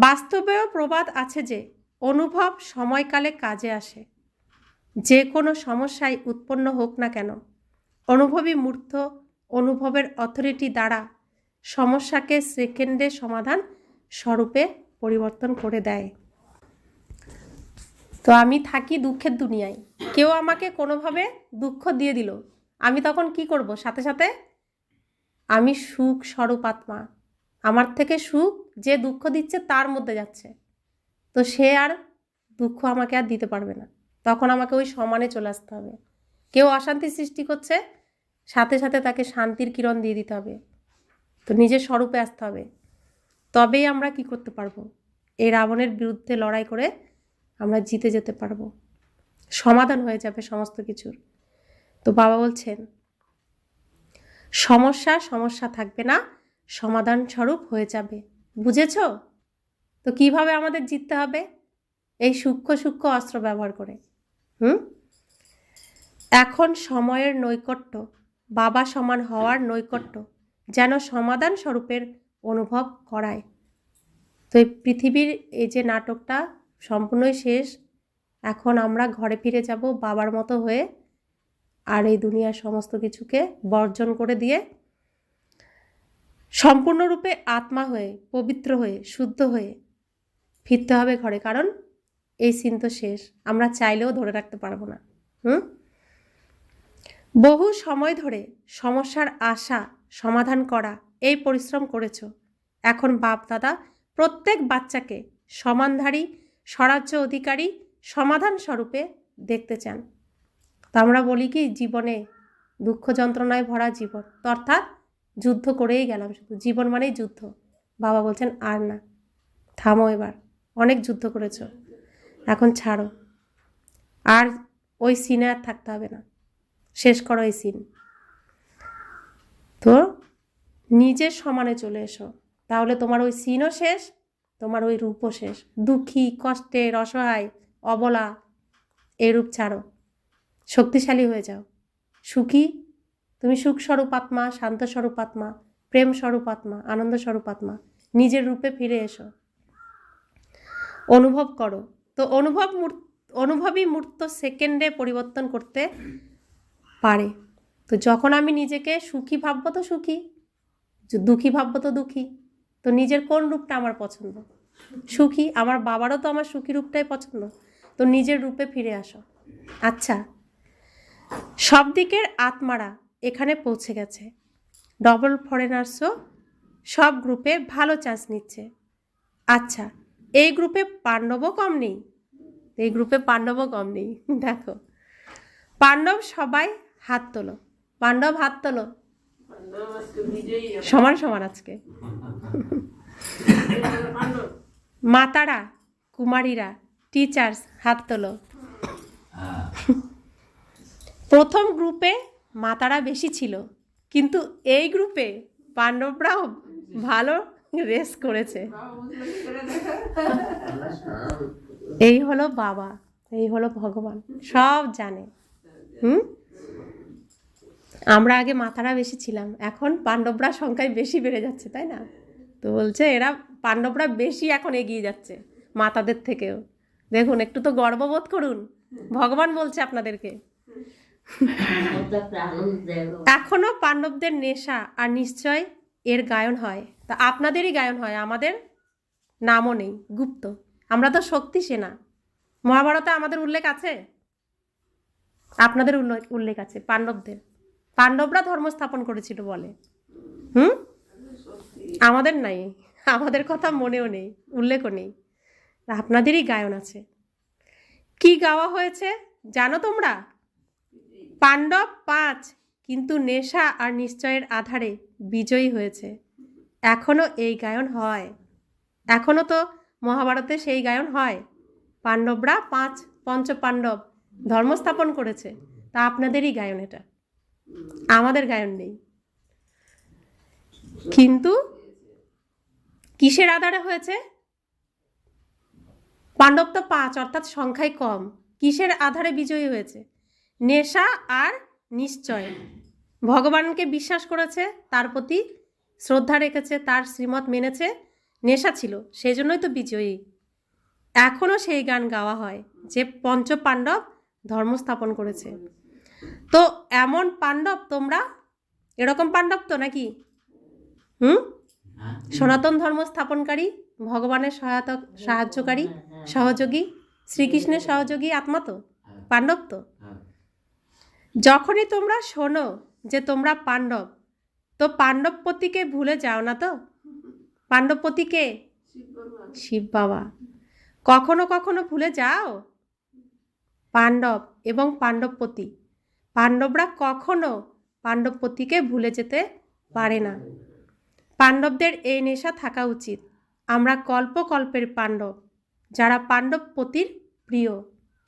বাস্তবেও প্রবাদ আছে যে অনুভব সময়কালে কাজে আসে। যে কোনো সমস্যায় উৎপন্ন হোক না কেন, অনুভবী মূর্ত অনুভবের অথরিটি দ্বারা সমস্যাকে সেকেন্ডে সমাধান স্বরূপে পরিবর্তন করে দেয়। তো আমি থাকি দুঃখের দুনিয়ায়, কেউ আমাকে কোনোভাবে দুঃখ দিয়ে দিল, আমি তখন কি করব? সাথে সাথে আমি সুখ স্বরূপ আত্মা, আমার থেকে সুখ যে দুঃখ দিচ্ছে তার মধ্যে যাচ্ছে, তো সে আর দুঃখ আমাকে আর দিতে পারবে না। তখন আমাকে ওই সমানে চলে আসতে হবে। কেউ অশান্তি সৃষ্টি করছে, সাথে সাথে তাকে শান্তির কিরণ দিয়ে দিতে হবে। তো নিজের স্বরূপে আসতে হবে, তবেই আমরা কি করতে পারবো? এই রাবণের বিরুদ্ধে লড়াই করে আমরা জিতে যেতে পারবো, সমাধান হয়ে যাবে সমস্ত কিছুর। তো বাবা বলছেন সমস্যা থাকবে না, সমাধান স্বরূপ হয়ে যাবে। বুঝেছ? তো কিভাবে আমাদের জিততে হবে? এই সূক্ষ্ম অস্ত্র ব্যবহার করে। এখন সময়ের নৈকট্য, বাবা সমান হওয়ার নৈকট্য যেন সমাধান স্বরূপের অনুভব করায়। তো এই পৃথিবীর এই যে নাটকটা সম্পূর্ণই শেষ। এখন আমরা ঘরে ফিরে যাব বাবার মতো হয়ে, আর এই দুনিয়ার সমস্ত কিছুকে বর্জন করে দিয়ে সম্পূর্ণরূপে আত্মা হয়ে, পবিত্র হয়ে, শুদ্ধ হয়ে ফিরতে হবে ঘরে। কারণ এই সিন তো শেষ, আমরা চাইলেও ধরে রাখতে পারবো না। বহু সময় ধরে সমস্যার আশা সমাধান করা এই পরিশ্রম করেছ। এখন বাপ দাদা প্রত্যেক বাচ্চাকে সমানধারী, স্বরাজ্য অধিকারী, সমাধান স্বরূপে দেখতে চান। তা আমরা বলি কি, জীবনে দুঃখ যন্ত্রণায় ভরা জীবন, অর্থাৎ যুদ্ধ করেই গেলাম, শুধু জীবন মানেই যুদ্ধ। বাবা বলছেন আর না, থামো, এবার অনেক যুদ্ধ করেছ, এখন ছাড়ো, আর ওই সিনে আর থাকতে হবে না, শেষ করো এই সিন। তো নিজের সমানে চলে এসো, তাহলে তোমার ওই সিনও শেষ, তোমার ওই রূপও শেষ। দুঃখী, কষ্টের, অসহায়, অবলা এই রূপ ছাড়ো, শক্তিশালী হয়ে যাও, সুখী। তুমি সুখ স্বরূপ আত্মা, শান্ত স্বরূপ আত্মা, প্রেম স্বরূপ আত্মা, আনন্দ স্বরূপ আত্মা। নিজের রূপে ফিরে এসো, অনুভব করো। তো অনুভবী মূর্ত সেকেন্ডে পরিবর্তন করতে পারে। তো যখন আমি নিজেকে সুখী ভাববো তো সুখী, দুঃখী ভাববো তো দুঃখী। তো নিজের কোন রূপটা আমার পছন্দ? সুখী। আমার বাবারও তো আমার সুখী রূপটাই পছন্দ। তো নিজের রূপে ফিরে আসো। আচ্ছা, সব দিকের আত্মারা এখানে পৌঁছে গেছে, ডবল ফরেনার্সও সব গ্রুপে ভালো চান্স নিচ্ছে। আচ্ছা, এই গ্রুপে পাণ্ডবও কম নেই, এই গ্রুপে পাণ্ডবও কম নেই। দেখো, পাণ্ডব সবাই হাত তোলো, পাণ্ডব হাত তোলো, সমান সমান আজকে। মাতারা, কুমারীরা, টিচার্স হাত তোলো। প্রথম গ্রুপে মাতারা বেশি ছিল, কিন্তু এই গ্রুপে পাণ্ডবরাও ভালো রেস করেছে। এই হলো বাবা, এই হলো ভগবান, সব জানে। আমরা আগে মাতারা বেশি ছিলাম, এখন পাণ্ডবরা সংখ্যায় বেশি বেড়ে যাচ্ছে, তাই না? তো বলছে এরা পাণ্ডবরা বেশি এখন এগিয়ে যাচ্ছে মাতাদের থেকেও। দেখুন, একটু তো গর্ববোধ করুন, ভগবান বলছে আপনাদেরকে। এখনো পাণ্ডবদের নেশা আর নিশ্চয় এর গায়ন হয়, তা আপনাদেরই গায়ন হয়, আমাদের নামও নেই, গুপ্ত। আমরা তো শক্তি সেনা, মহাভারতে আমাদের উল্লেখ আছে, আপনাদের উল্লেখ আছে পাণ্ডবদের। পাণ্ডবরা ধর্ম স্থাপন করেছিল বলে, আমাদের নাই, আমাদের কথা মনেও নেই, উল্লেখও নেই। আপনাদেরই গায়ন আছে। কি গাওয়া হয়েছে জানো তোমরা? পাণ্ডব 5, কিন্তু নেশা আর নিশ্চয়ের আধারে বিজয়ী হয়েছে। এখনো এই গায়ন হয়, এখনো তো মহাভারতে সেই গায়ন হয়। পাণ্ডবরা 5 পঞ্চপাণ্ডব ধর্ম স্থাপন করেছে, তা আপনাদেরই গায়ন এটা, আমাদের গায়ন নেই। কিন্তু কিসের আধারে হয়েছে? পাণ্ডব তো 5, অর্থাৎ সংখ্যায় কম। কিসের আধারে বিজয়ী হয়েছে? নেশা আর নিশ্চয়। ভগবানকে বিশ্বাস করেছে, তার প্রতি শ্রদ্ধা রেখেছে, তার শ্রীমত মেনেছে, নেশা ছিল, সেই জন্যই তো বিজয়ী। এখনও সেই গান গাওয়া হয় যে পঞ্চপাণ্ডব ধর্ম স্থাপন করেছে। তো এমন পাণ্ডব তোমরা, এরকম পাণ্ডব তো নাকি? সনাতন ধর্ম স্থাপনকারী, ভগবানের সাহায্যকারী, সহযোগী, শ্রীকৃষ্ণের সহযোগী আত্মা তো পাণ্ডব। তো যখনই তোমরা শোনো যে তোমরা পাণ্ডব, তো পাণ্ডবপতিকে ভুলে যাও না তো? পাণ্ডবপতিকে শিব বাবা। কখনো কখনো ভুলে যাও পাণ্ডব এবং পাণ্ডবপতি। পাণ্ডবরা কখনো পাণ্ডবপতিকে ভুলে যেতে পারে না। পাণ্ডবদের এই নেশা থাকা উচিত। আমরা কল্পকল্পের পাণ্ডব, যারা পাণ্ডবপতির প্রিয়,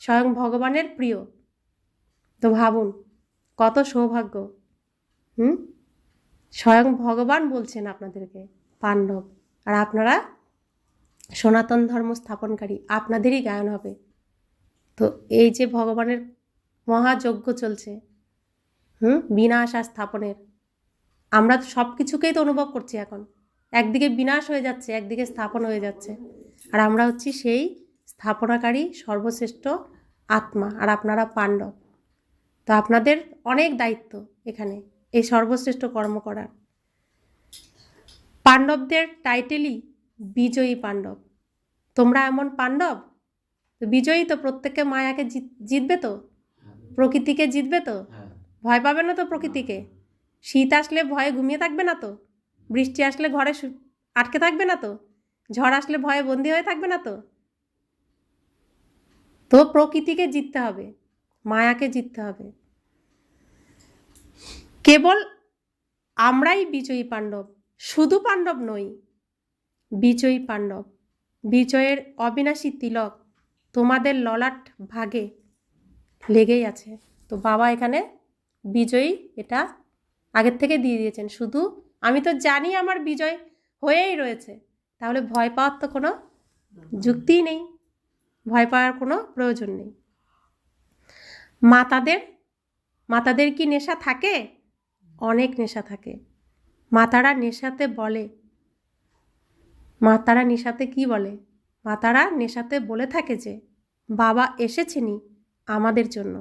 স্বয়ং ভগবানের প্রিয়। তো ভাবুন কত সৌভাগ্য। স্বয়ং ভগবান বলছেন আপনাদেরকে পাণ্ডব, আর আপনারা সনাতন ধর্ম স্থাপনকারী, আপনাদেরই গায়ন হবে। তো এই যে ভগবানের মহাযজ্ঞ চলছে, বিনাশ আর স্থাপনের, আমরা সব কিছুকেই তো অনুভব করছি এখন। একদিকে বিনাশ হয়ে যাচ্ছে, একদিকে স্থাপন হয়ে যাচ্ছে, আর আমরা হচ্ছি সেই স্থাপনাকারী সর্বশ্রেষ্ঠ আত্মা, আর আপনারা পাণ্ডব। তো আপনাদের অনেক দায়িত্ব এখানে এই সর্বশ্রেষ্ঠ কর্ম করার। পাণ্ডবদের টাইটেলই বিজয়ী পাণ্ডব। তোমরা এমন পাণ্ডব, তো বিজয়ী তো, প্রত্যেককে মায়াকে জিতবে তো, প্রকৃতিকে জিতবে তো, ভয় পাবে না তো প্রকৃতিকে। শীত আসলে ভয়ে ঘুমিয়ে থাকবে না তো, বৃষ্টি আসলে ঘরে আটকে থাকবে না তো, ঝড় আসলে ভয়ে বন্দি হয়ে থাকবে না তো। তো প্রকৃতিকে জিততে হবে, মায়াকে জিততে হবে। কেবল আমরাই বিজয়ী পাণ্ডব, শুধু পাণ্ডব নই, বিজয়ী পাণ্ডব। বিজয়ের অবিনাশী তিলক তোমাদের ললাট ভাগে লেগেই আছে। তো বাবা এখানে বিজয়ী এটা আগের থেকে দিয়ে দিয়েছেন। শুধু আমি তো জানি আমার বিজয় হয়েই রয়েছে, তাহলে ভয় পাওয়ার তো কোনো যুক্তিই নেই, ভয় পাওয়ার কোনো প্রয়োজন নেই। মাতাদের কি নেশা থাকে? অনেক নেশা থাকে। মাতারা নেশাতে কি বলে? মাতারা নেশাতে বলে থাকে যে বাবা এসেছেনই আমাদের জন্য।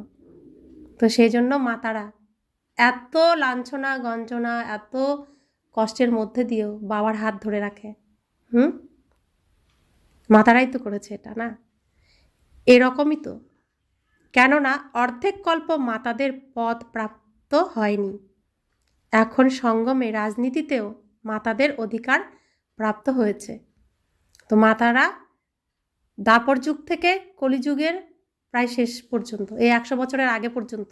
তো সেই জন্য মাতারা এত লাঞ্ছনা গঞ্জনা, এত কষ্টের মধ্যে দিয়েও বাবার হাত ধরে রাখে। মাতারাই তো করেছে এটা, না? এরকমই তো, কেননা অর্ধেক কল্প মাতাদের পদ প্রাপ্ত হয়নি। এখন সঙ্গমে রাজনীতিতেও মাতাদের অধিকার প্রাপ্ত হয়েছে। তো মাতারা দাপর যুগ থেকে কলিযুগের প্রায় শেষ পর্যন্ত, এই 100 বছরের আগে পর্যন্ত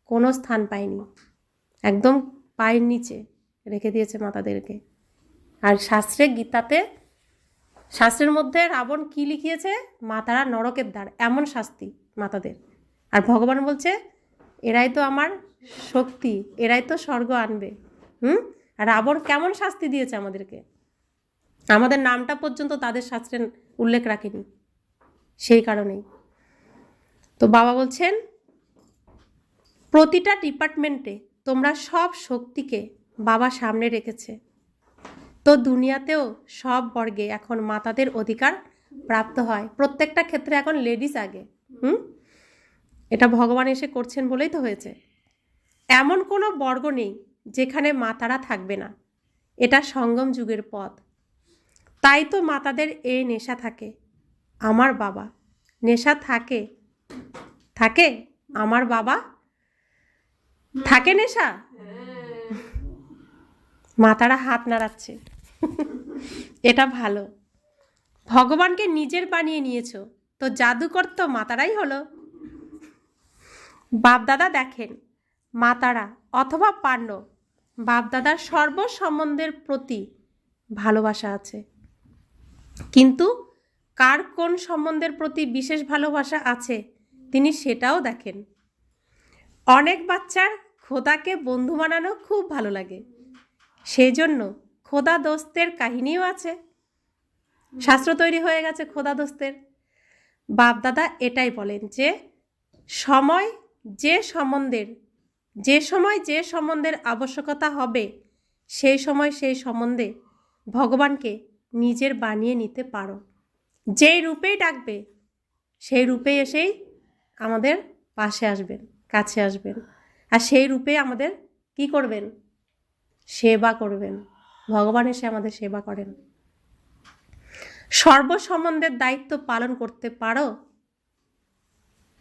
কোনো স্থান পায়নি, একদম পায়ের নিচে রেখে দিয়েছে মাতাদেরকে। আর শাস্ত্রে, গীতাতে, শাস্ত্রের মধ্যে রাবণ কি লিখিয়েছে? মাতারা নরকের দ্বার, এমন শাস্তি মাতাদের। আর ভগবান বলছে এরাই তো আমার শক্তি, এরাই তো স্বর্গ আনবে। আর রাবণ কেমন শাস্তি দিয়েছে আমাদেরকে, আমাদের নামটা পর্যন্ত তাদের শাস্ত্রে উল্লেখ রাখেনি, সেই কারণেই। তো বাবা বলছেন প্রতিটা ডিপার্টমেন্টে তোমরা সব শক্তিকে বাবা সামনে রেখেছে। তো দুনিয়াতেও সব বর্গে এখন মাতাদের অধিকার প্রাপ্ত হয়, প্রত্যেকটা ক্ষেত্রে এখন লেডিস আগে। এটা ভগবান এসে করছেন বলেই তো হয়েছে। এমন কোনো বর্গ নেই যেখানে মাতারা থাকবে না, এটা সঙ্গম যুগের পথ। তাই তো মাতাদের এই নেশা থাকে। আমার বাবা নেশা থাকে, থাকে আমার বাবা থাকে নেশা। মাতারা হাত নাড়াচ্ছে, এটা ভালো। ভগবানকে নিজের বানিয়ে নিয়েছো, তো জাদুকর তো মাতারাই হলো। বাপদাদা দেখেন, মাতারা অথবা পাণ্ডব, বাপদাদার সর্ব সম্বন্ধের প্রতি ভালোবাসা আছে, কিন্তু কার কোন সম্বন্ধের প্রতি বিশেষ ভালোবাসা আছে তিনি সেটাও দেখেন। অনেক বাচ্চার খোদাকে বন্ধু বানানো খুব ভালো লাগে, সেই জন্য খোদা দোস্তের কাহিনীও আছে, শাস্ত্র তৈরি হয়ে গেছে খোদা দোস্তের। বাপদাদা এটাই বলেন যে সময় যে সম্বন্ধের আবশ্যকতা হবে সেই সময় সেই সম্বন্ধে ভগবানকে নিজের বানিয়ে নিতে পারো। যেই রূপেই ডাকবে সেই রূপে এসেই আমাদের পাশে আসবেন, কাছে আসবেন, আর সেই রূপে আমাদের কি করবেন? সেবা করবেন। ভগবান এসে আমাদের সেবা করেন। সর্বসম্বন্ধের দায়িত্ব পালন করতে পারো?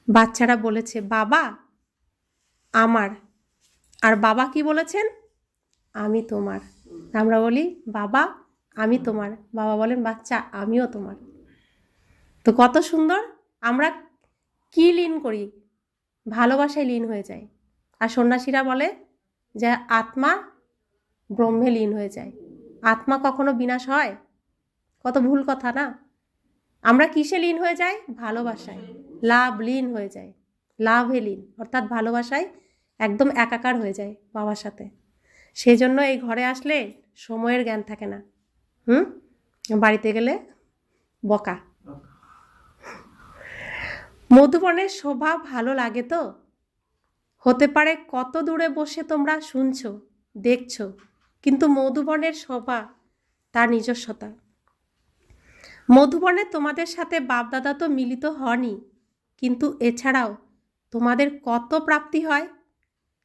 বাচ্চারা বলেছে বাবা আমার, আর বাবা কি বলেছেন? আমি তোমার। আমরা বলি বাবা আমি তোমার, বাবা বলেন বাচ্চা আমিও তোমার। তো কত সুন্দর, আমরা কি লীন করি? ভালোবাসায় লীন হয়ে যায়। আর সন্ন্যাসীরা বলে যে আত্মা ব্রহ্মে লীন হয়ে যায়। আত্মা কখনো বিনাশ হয়? কত ভুল কথা না। আমরা কিসে লীন হয়ে যাই? ভালোবাসায়। লাভ লীন হয়ে যায়, লাভে লীন, অর্থাৎ ভালোবাসায় একদম একাকার হয়ে যায় বাবার সাথে। সেই জন্য এই ঘরে আসলে সময়ের জ্ঞান থাকে না, বাড়িতে গেলে বকা। মধুবনের শোভা ভালো লাগে তো? হতে পারে কত দূরে বসে তোমরা শুনছো, দেখছো, কিন্তু মধুবনের শোভা তার নিজস্বতা। মধুবনে তোমাদের সাথে বাপদাদা তো মিলিত হনই, কিন্তু এছাড়াও তোমাদের কত প্রাপ্তি হয়?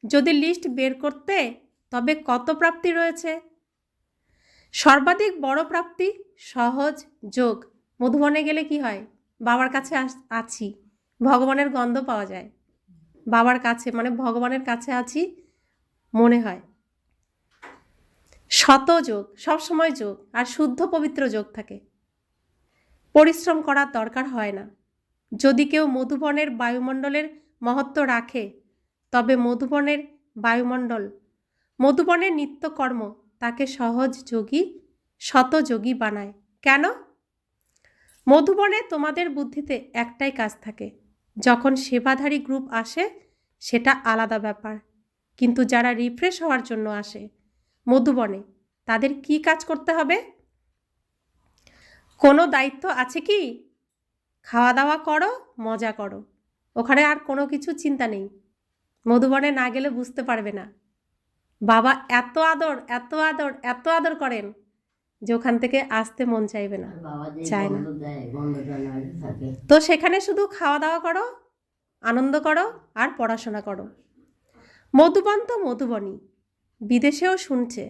যদি লিস্ট বের করতে, তবে কত প্রাপ্তি রয়েছে। সর্বাধিক বড় প্রাপ্তি সহজ যোগ। মধুবনে গেলে কি হয়? বাবার কাছে আছি, ভগবানের গন্ধ পাওয়া যায়, বাবার কাছে মানে ভগবানের কাছে আছি মনে হয়। শত যোগ, সবসময় যোগ, আর শুদ্ধ পবিত্র যোগ থাকে। পরিশ্রম করার দরকার হয় না। যদি কেউ মধুবনের বায়ুমণ্ডলের মহত্ব রাখে, তবে মধুবনের বায়ুমণ্ডল, মধুবনের নিত্যকর্ম তাকে সহজ যোগী, শতযোগী বানায়। কেন? মধুবনে তোমাদের বুদ্ধিতে একটাই কাজ থাকে। যখন সেবাধারী গ্রুপ আসে সেটা আলাদা ব্যাপার, কিন্তু যারা রিফ্রেশ হওয়ার জন্য আসে মধুবনে, তাদের কি কাজ করতে হবে? কোনো দায়িত্ব আছে কি? খাওয়া দাওয়া করো, মজা করো, ওখানে আর কোনো কিছু চিন্তা নেই। মধুবনে না গেলে বুঝতে পারবে না। বাবা এত আদর, এত আদর, এত আদর করেন যে ওখান থেকে আসতে মন চাইবে না, চায় না। তো সেখানে শুধু খাওয়া দাওয়া করো, আনন্দ করো আর পড়াশোনা করো। মধুবন তো মধুবনই, বিদেশেও শুনছে,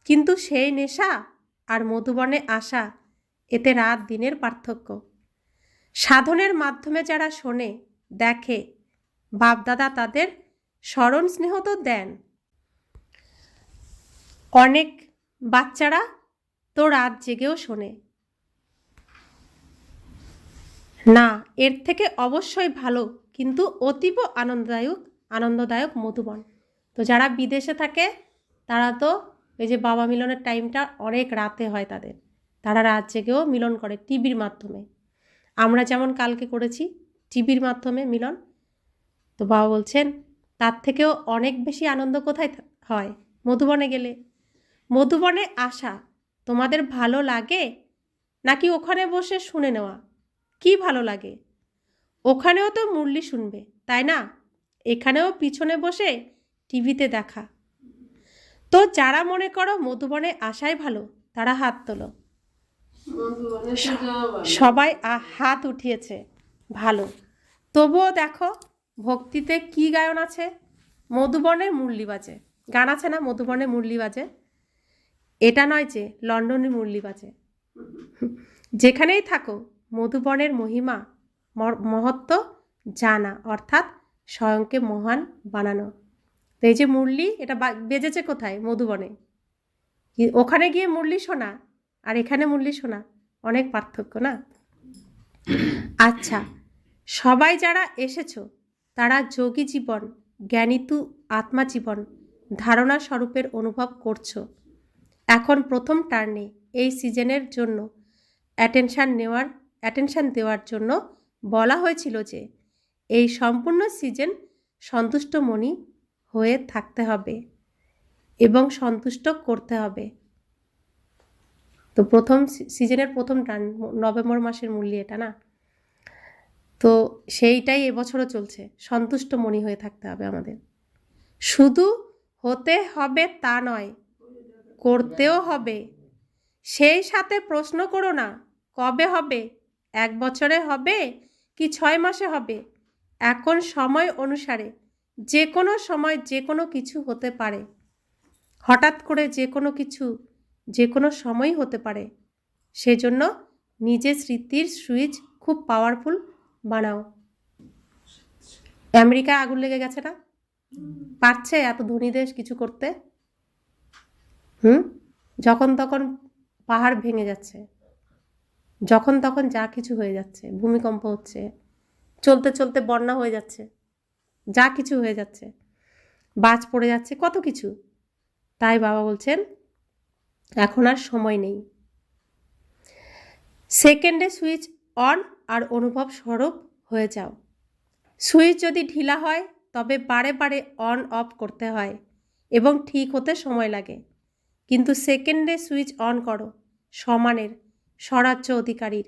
কিন্তু সেই নেশা আর মধুবনে আসা, এতে রাত দিনের পার্থক্য। সাধনের মাধ্যমে যারা শোনে, দেখে, বাপদাদা তাদের স্মরণ স্নেহ তো দেন। অনেক বাচ্চারা তো রাত জেগেও শোনে। না, এর থেকে অবশ্যই ভালো কিন্তু অতীব আনন্দদায়ক মধুবন। তো যারা বিদেশে থাকে তারা তো এই যে বাবা মিলনের টাইমটা অনেক রাতে হয় তাদের, তারা রাত জেগেও মিলন করে টিভির মাধ্যমে। আমরা যেমন কালকে করেছি টিভির মাধ্যমে মিলন, তো বাবা বলছেন তার থেকেও অনেক বেশি আনন্দ কোথায় হয়? মধুবনে গেলে। মধুবনে আসা তোমাদের ভালো লাগে নাকি ওখানে বসে শুনে নেওয়া? কি ভালো লাগে? ওখানেও তো মুরলি শুনবে, তাই না? এখানেও পিছনে বসে টিভিতে দেখা। তো যারা মনে করো মধুবনে আসাই ভালো তারা হাত তোলো। সবাই হাত উঠিয়েছে, ভালো। তবুও দেখো ভক্তিতে কি গায়ন আছে? মধুবনে মুরলি বাজে, গান আছে না মধুবনে মুরলি বাজে? এটা নয় যে লন্ডনে মুরলি বাজে। যেখানেই থাকো মধুবনের মহিমা মহত্ব জানা, অর্থাৎ স্বয়ংকে মহান বানানো। তো এই যে মুরলি, এটা বেজেছে কোথায়? মধুবনে। ওখানে গিয়ে মুরলি শোনা আর এখানে মুরলি শোনা অনেক পার্থক্য না? আচ্ছা, সবাই যারা এসেছো তারা যোগী জীবন, জ্ঞানীতু আত্মা জীবন ধারণা স্বরূপের অনুভব করছো। এখন প্রথম টার্নে এই সিজনের জন্য অ্যাটেনশান দেওয়ার জন্য বলা হয়েছিল যে এই সম্পূর্ণ সিজন সন্তুষ্ট মনি হয়ে থাকতে হবে এবং সন্তুষ্ট করতে হবে। তো প্রথম সিজনের প্রথম টার্ন নভেম্বর মাসের মূল্য এটা না? তো সেইটাই এবছরও চলছে, সন্তুষ্ট মনি হয়ে থাকতে হবে আমাদের। শুধু হতে হবে তা নয়, করতেও হবে। সেই সাথে প্রশ্ন করো না কবে হবে, 1 বছরে হবে কি 6 মাসে হবে। এখন সময় অনুসারে যে কোনো সময় যে কোনো কিছু হতে পারে, হঠাৎ করে যে কোনো কিছু যে কোনো সময়ই হতে পারে। সেজন্য নিজের স্মৃতির সুইচ খুব পাওয়ারফুল বানাও। আমেরিকায় আগুন লেগে গেছে না? পারছে এত ধনী দেশ কিছু করতে? যখন তখন পাহাড় ভেঙে যাচ্ছে, যখন তখন যা কিছু হয়ে যাচ্ছে, ভূমিকম্প হচ্ছে, চলতে চলতে বন্যা হয়ে যাচ্ছে, যা কিছু হয়ে যাচ্ছে, বাজ পড়ে যাচ্ছে, কত কিছু। তাই বাবা বলছেন এখন আর সময় নেই। সেকেন্ডে সুইচ অন আর অনুভব স্বরূপ হয়ে যাও। সুইচ যদি ঢিলা হয় তবে বারে বারে অন অফ করতে হয় এবং ঠিক হতে সময় লাগে। কিন্তু সেকেন্ডে সুইচ অন করো, সমানের স্বরাজ্য অধিকারীর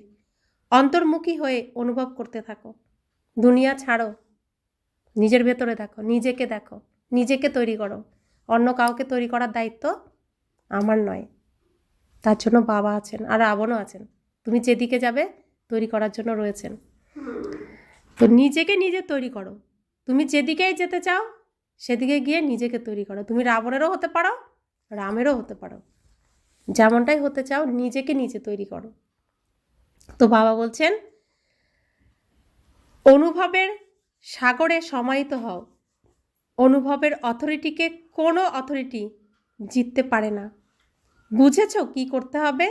অন্তর্মুখী হয়ে অনুভব করতে থাকো। দুনিয়া ছাড়ো, নিজের ভেতরে দেখো, নিজেকে তৈরি করো। অন্য কাউকে তৈরি করার দায়িত্ব আমার নয়, তার জন্য বাবা আছেন আর রাবণও আছেন। তুমি যেদিকে যাবে তৈরি করার জন্য রয়েছেন। তো নিজেকে নিজে তৈরি করো। তুমি যেদিকেই যেতে চাও সেদিকে গিয়ে নিজেকে তৈরি করো। তুমি রাবণেরও হতে পারো, রামেরও হতে পারো, যেমনটাই হতে চাও নিজেকে নিজে তৈরি করো। তো বাবা বলছেন অনুভবের সাগরে সমাহিত হও। অনুভবের অথরিটিকে কোনো অথরিটি জিততে পারে না। বুঝেছো কি করতে হবে?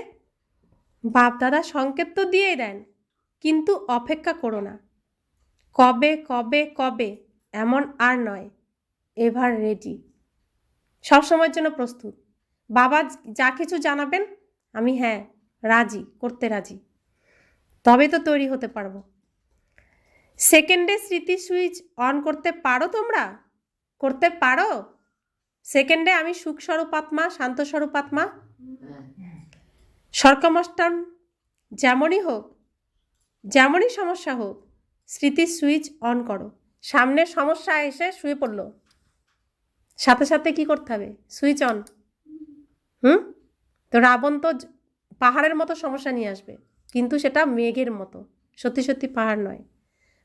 বাপ দাদা সংকেত তো দিয়েই দেন, কিন্তু অপেক্ষা করো না। কবে কবে কবে এমন আর নয়, এভার রেডি, সবসময়ের জন্য প্রস্তুত। বাবা যা কিছু জানাবেন আমি রাজি, করতে রাজি, তবে তো তৈরি হতে পারবো। সেকেন্ডে স্মৃতি সুইচ অন করতে পারো? তোমরা করতে পারো? সেকেন্ডে আমি সুখস্বরূপ আত্মা, শান্তস্বরূপ আত্মা, সর্কমষ্টম যেমনই হোক, যেমনই সমস্যা হোক, স্মৃতির সুইচ অন করো। সামনে সমস্যা এসে শুয়ে পড়লো, সাথে সাথে কি করতে হবে? Switch on. তো রাবণ তো পাহাড়ের মতো সমস্যা নিয়ে আসবে, কিন্তু সেটা মেঘের মতো, সত্যি সত্যি পাহাড় নয়,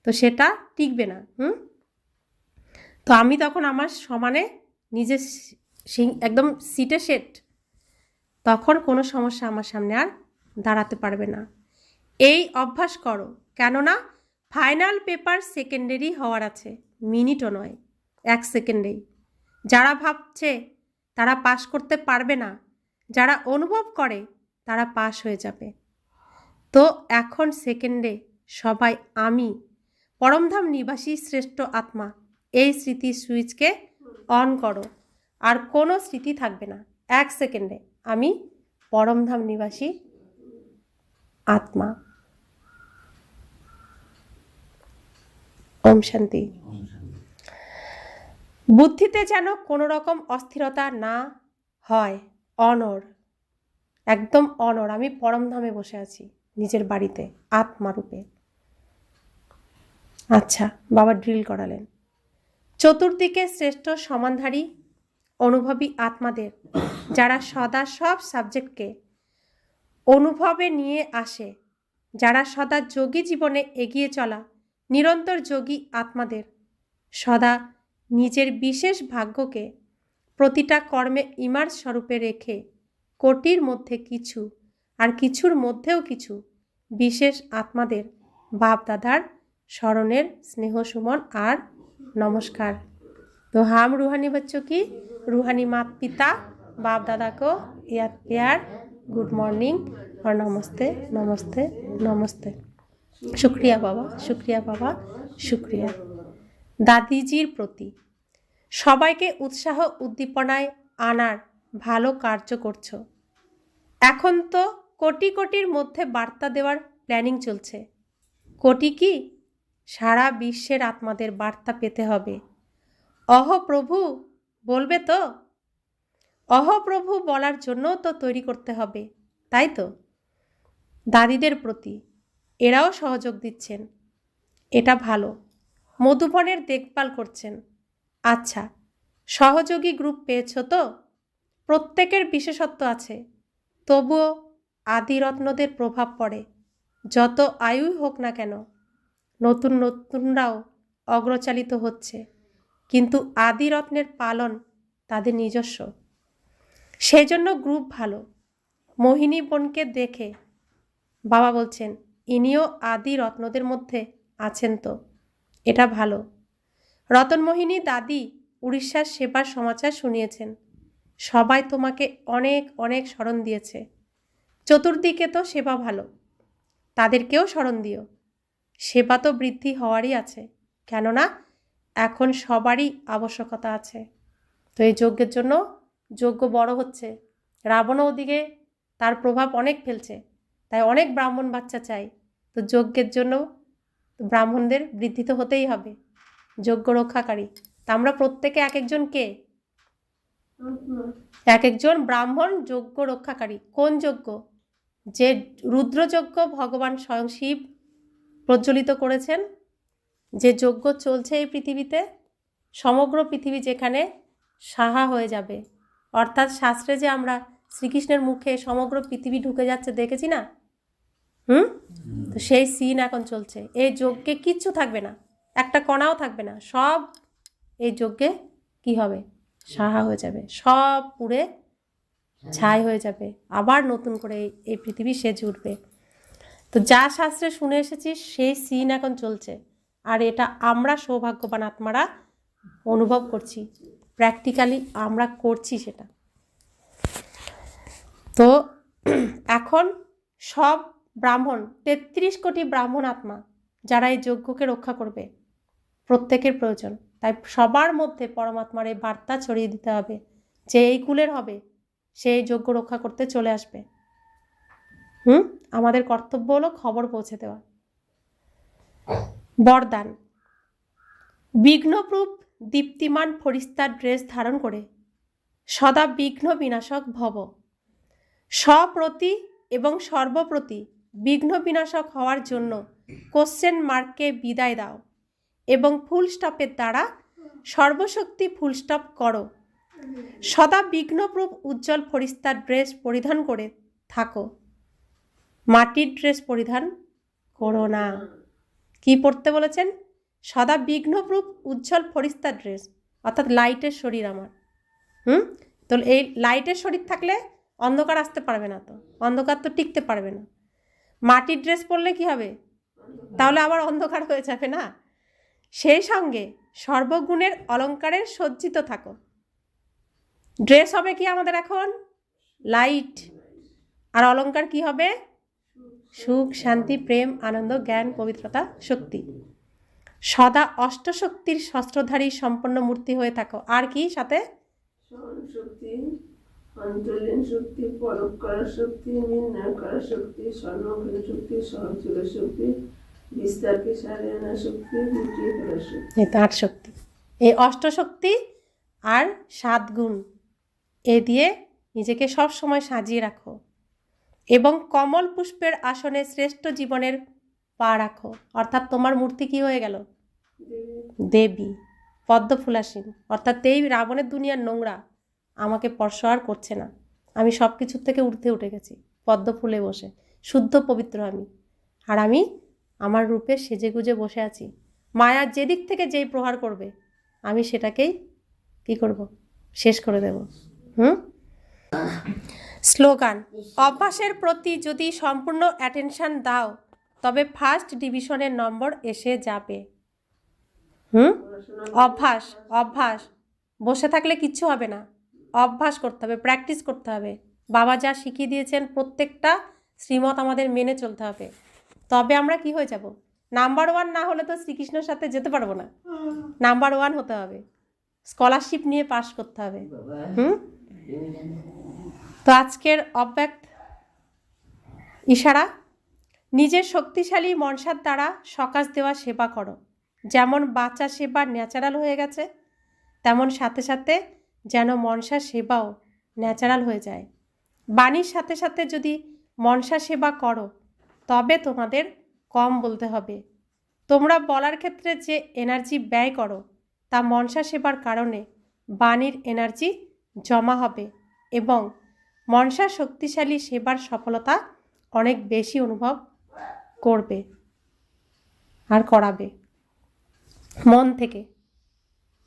তো সেটা টিকবে না। তো আমি তখন আমার সমানে নিজে একদম সিটে সেট, তখন কোনো সমস্যা আমার সামনে আর দাঁড়াতে পারবে না। এই অভ্যাস করো, কেননা ফাইনাল পেপার সেকেন্ডারি হওয়ার আছে, মিনিটও নয়, 1 সেকেন্ডেই। যারা ভাবছে তারা পাশ করতে পারবে না, যারা অনুভব করে তারা পাস হয়ে যাবে। তো এখন সেকেন্ডে সবাই আমি পরমধাম নিবাসী শ্রেষ্ঠ আত্মা এই স্মৃতির সুইচকে অন করো, আর কোনো স্মৃতি থাকবে না। 1 সেকেন্ডে আমি পরমধাম নিবাসী আত্মা। ওম শান্তি। বুদ্ধিতে যেন কোনো রকম অস্থিরতা না হয়, অনর, একদম অনর। আমি পরমধামে বসে আছি নিজের বাড়িতে আত্মারূপে। আচ্ছা, বাবা ড্রিল করালেন। চতুর্দিকে শ্রেষ্ঠ সমানধারী অনুভবী আত্মাদের, যারা সদা সব সাবজেক্টকে অনুভবে নিয়ে আসে, যারা সদা যোগী জীবনে এগিয়ে চলা নিরন্তর যোগী আত্মাদের, সদা নিজের বিশেষ ভাগ্যকে প্রতিটা কর্মে ইমার্জ স্বরূপে রেখে কোটির মধ্যে কিছু আর কিছুর মধ্যেও কিছু বিশেষ আত্মাদের বাপ দাদার স্মরণের স্নেহ সুমন আর नमस्कार। तो हम रूहानी बच्चों की रूहानी माता पिता बाप दादा को याद प्यार गुड मॉर्निंग और नमस्ते नमस्ते नमस्ते। शुक्रिया बाबा, शुक्रिया बाबा, शुक्रिया। दादीजिर प्रति সবাইকে উৎসাহ উদ্দীপনায় আনার ভালো কার্য করছো। এখন তো কোটি কোটির মধ্যে বার্তা দেওয়ার প্ল্যানিং চলছে। কোটি কি? সারা বিশ্বের আত্মাদের বার্তা পেতে হবে। অহ প্রভু বলবে তো? অহ প্রভু বলার জন্য তো তৈরি করতে হবে, তাই তো? দাদিদের প্রতি এরাও সহযোগ দিচ্ছেন, এটা ভালো। মধুবনের দেখভাল করছেন। আচ্ছা, সহযোগী গ্রুপ পেয়েছো তো? প্রত্যেকের বিশেষত্ব আছে, তবুও আদিরত্নদের প্রভাব পড়ে। যত আয়ুই হোক না কেন, নতুন নতুনরাও অগ্রচালিত হচ্ছে, কিন্তু আদিরত্নের পালন তাদের নিজস্ব। সেই জন্য গ্রুপ ভালো। মোহিনী বোনকে দেখে বাবা বলছেন ইনিও আদি রত্নদের মধ্যে আছেন, তো এটা ভালো। রতনমোহিনী দাদি উড়িষ্যার সেবার সমাচার শুনিয়েছেন। সবাই তোমাকে অনেক অনেক স্মরণ দিয়েছে। চতুর্দিকে তো সেবা ভালো, তাদেরকেও স্মরণ দিও। সেবা তো বৃদ্ধি হওয়ারই আছে, কেননা এখন সবারই আবশ্যকতা আছে। তো এই যজ্ঞের জন্য যজ্ঞ বড় হচ্ছে। রাবণও ওদিকে তার প্রভাব অনেক ফেলছে, তাই অনেক ব্রাহ্মণ বাচ্চা চাই। তো যজ্ঞের জন্য ব্রাহ্মণদের বৃদ্ধি তো হতেই হবে, যজ্ঞ রক্ষাকারী। তা আমরা প্রত্যেকে এক একজন কে? এক একজন ব্রাহ্মণ যজ্ঞ রক্ষাকারী। কোন যজ্ঞ? যে রুদ্রযজ্ঞ ভগবান স্বয়ং শিব প্রজ্বলিত করেছেন, যে যজ্ঞ চলছে এই পৃথিবীতে, সমগ্র পৃথিবী যেখানে সাহা হয়ে যাবে। অর্থাৎ শাস্ত্রে যে আমরা শ্রীকৃষ্ণের মুখে সমগ্র পৃথিবী ঢুকে যাচ্ছে দেখেছি না? তো সেই সিন এখন চলছে। এই যজ্ঞে কিচ্ছু থাকবে না, একটা কণাও থাকবে না। সব এই যজ্ঞে কি হবে? সাহা হয়ে যাবে, সব পুড়ে ছাই হয়ে যাবে। আবার নতুন করে এই পৃথিবী সেজে উঠবে। তো যা শাস্ত্রে শুনে এসেছি সেই সিন এখন চলছে, আর এটা আমরা সৌভাগ্যবান আত্মারা অনুভব করছি, প্র্যাকটিক্যালি আমরা করছি সেটা। তো এখন সব ব্রাহ্মণ, 33 কোটি ব্রাহ্মণ আত্মা যারা এই যজ্ঞকে রক্ষা করবে, প্রত্যেকের প্রয়োজন। তাই সবার মধ্যে পরমাত্মার এই বার্তা ছড়িয়ে দিতে হবে যে এই কুলের হবে সেই যজ্ঞ রক্ষা করতে চলে আসবে। আমাদের কর্তব্য হলো খবর পৌঁছে দেওয়া। বরদান। বিঘ্নপ্রূপ দীপ্তিমান ফরিস্তার ড্রেস ধারণ করে সদা বিঘ্ন বিনাশক ভব। স্বপ্রতি এবং সর্বপ্রতি বিঘ্ন বিনাশক হওয়ার জন্য কোশ্চেন মার্ককে বিদায় দাও এবং ফুল স্টপের দ্বারা সর্বশক্তি ফুল স্টপ করো। সদা বিঘ্নপ্রূপ উজ্জ্বল ফরিস্তার ড্রেস পরিধান করে থাকো। মাটির ড্রেস পরিধান করো না। কি পড়তে বলেছেন? সদা বিঘ্নপ্রূপ উজ্জ্বল ফরিস্তার ড্রেস, অর্থাৎ লাইটের শরীর আমার। তো এই লাইটের শরীর থাকলে অন্ধকার আসতে পারবে না, তো অন্ধকার তো টিকতে পারবে না। মাটির ড্রেস পরলে কি হবে? তাহলে আবার অন্ধকার হয়ে যাবে না? সেই সঙ্গে সর্বগুণের অলঙ্কারের সজ্জিত থাকো। ড্রেস হবে কি আমাদের এখন? লাইট। আর অলংকার কি হবে? সুখ, শান্তি, প্রেম, আনন্দ, জ্ঞান, পবিত্রতা, শক্তি। সদা অষ্টশক্তির শস্ত্রধারী সম্পন্ন মূর্তি হয়ে থাকো। আর কি সাথে? সহন শক্তি, অন্তরীণ শক্তি, পরখ করার শক্তি, নির্ণয় করার শক্তি, স্বর্ণকারী শক্তি, সহনশীলের শক্তি, বিস্তারকে সারিয়ে আনার শক্তি, গুটিয়ে ফেলার শক্তি। এই তো 8 শক্তি। এই অষ্টশক্তি আর 7 গুণ এ দিয়ে নিজেকে সব সময় সাজিয়ে রাখো এবং কমল পুষ্পের আসনে শ্রেষ্ঠ জীবনের পা রাখো। অর্থাৎ তোমার মূর্তি কি হয়ে গেল? দেবী, পদ্মফুলাসীন। অর্থাৎ এই রাবণের দুনিয়ার নোংরা আমাকে স্পর্শ আর করছে না। আমি সব কিছুর থেকে ঊর্ধ্বে উঠে গেছি, পদ্ম ফুলে বসে শুদ্ধ পবিত্র আমি। আর আমি আমার রূপে সেজেগুজে বসে আছি। মায়া যেদিক থেকে যেই প্রহার করবে আমি সেটাকেই কি করব? শেষ করে দেব। স্লোগান: অভ্যাসের প্রতি যদি সম্পূর্ণ অ্যাটেনশন দাও তবে ফার্স্ট ডিভিশনের নম্বর এসে যাবে। অভ্যাস, অভ্যাস। বসে থাকলে কিচ্ছু হবে না, অভ্যাস করতে হবে, প্র্যাকটিস করতে হবে। বাবা যা শিখিয়ে দিয়েছেন প্রত্যেকটা শ্রীমত আমাদের মেনে চলতে হবে, তবে আমরা কি হয়ে যাব? নাম্বার 1 না হলে তো শ্রীকৃষ্ণের সাথে যেতে পারবো না। নাম্বার 1 হতে হবে, স্কলারশিপ নিয়ে পাস করতে হবে। তো আজকের অব্যক্ত ইশারা: নিজের শক্তিশালী মনসার দ্বারা সকাশ দেওয়া সেবা করো। যেমন বাচ্চা সেবা ন্যাচারাল হয়ে গেছে, তেমন সাথে সাথে যেন মনসার সেবাও ন্যাচারাল হয়ে যায়। বাণীর সাথে সাথে যদি মনসা সেবা করো তবে তোমাদের কম বলতে হবে। তোমরা বলার ক্ষেত্রে যে এনার্জি ব্যয় করো তা মনসা সেবার কারণে বাণীর এনার্জি জমা হবে এবং মনসা শক্তিশালী সেবার সফলতা অনেক বেশি অনুভব করবে আর করাবে।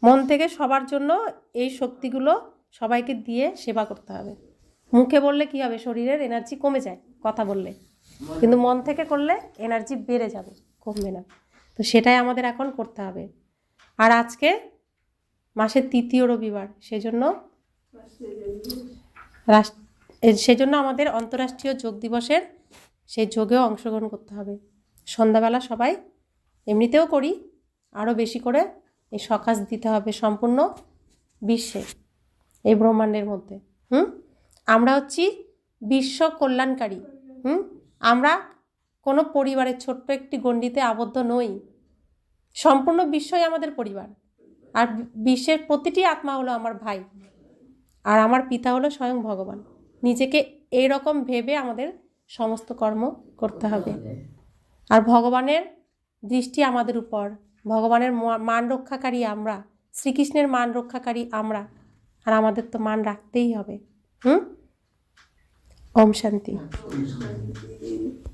মন থেকে সবার জন্য এই শক্তিগুলো সবাইকে দিয়ে সেবা করতে হবে। মুখে বললে কি হবে? শরীরের এনার্জি কমে যায় কথা বললে, কিন্তু মন থেকে করলে এনার্জি বেড়ে যাবে, কমবে না। তো সেটাই আমাদের এখন করতে হবে। আর আজকে মাসের 3য় রবিবার, সেজন্য আমাদের অন্তর্রাষ্ট্রীয় যোগ দিবসের সেই যোগেও অংশগ্রহণ করতে হবে। সন্ধ্যাবেলা সবাই এমনিতেও করি, আরও বেশি করে এই সকাশ দিতে হবে সম্পূর্ণ বিশ্বে, এই ব্রহ্মাণ্ডের মধ্যে। আমরা হচ্ছি বিশ্ব কল্যাণকারী। আমরা কোনো পরিবারের ছোট্ট একটি গণ্ডিতে আবদ্ধ নই, সম্পূর্ণ বিশ্বই আমাদের পরিবার। আর বিশ্বের প্রতিটি আত্মা হলো আমার ভাই, আর আমার পিতা হলো স্বয়ং ভগবান। নিজেকে এইরকম ভেবে আমাদের সমস্ত কর্ম করতে হবে। আর ভগবানের দৃষ্টি আমাদের উপর, ভগবানের মান রক্ষাকারী আমরা, শ্রীকৃষ্ণের মান রক্ষাকারী আমরা, আর আমাদের তো মান রাখতেই হবে। ওম শান্তি।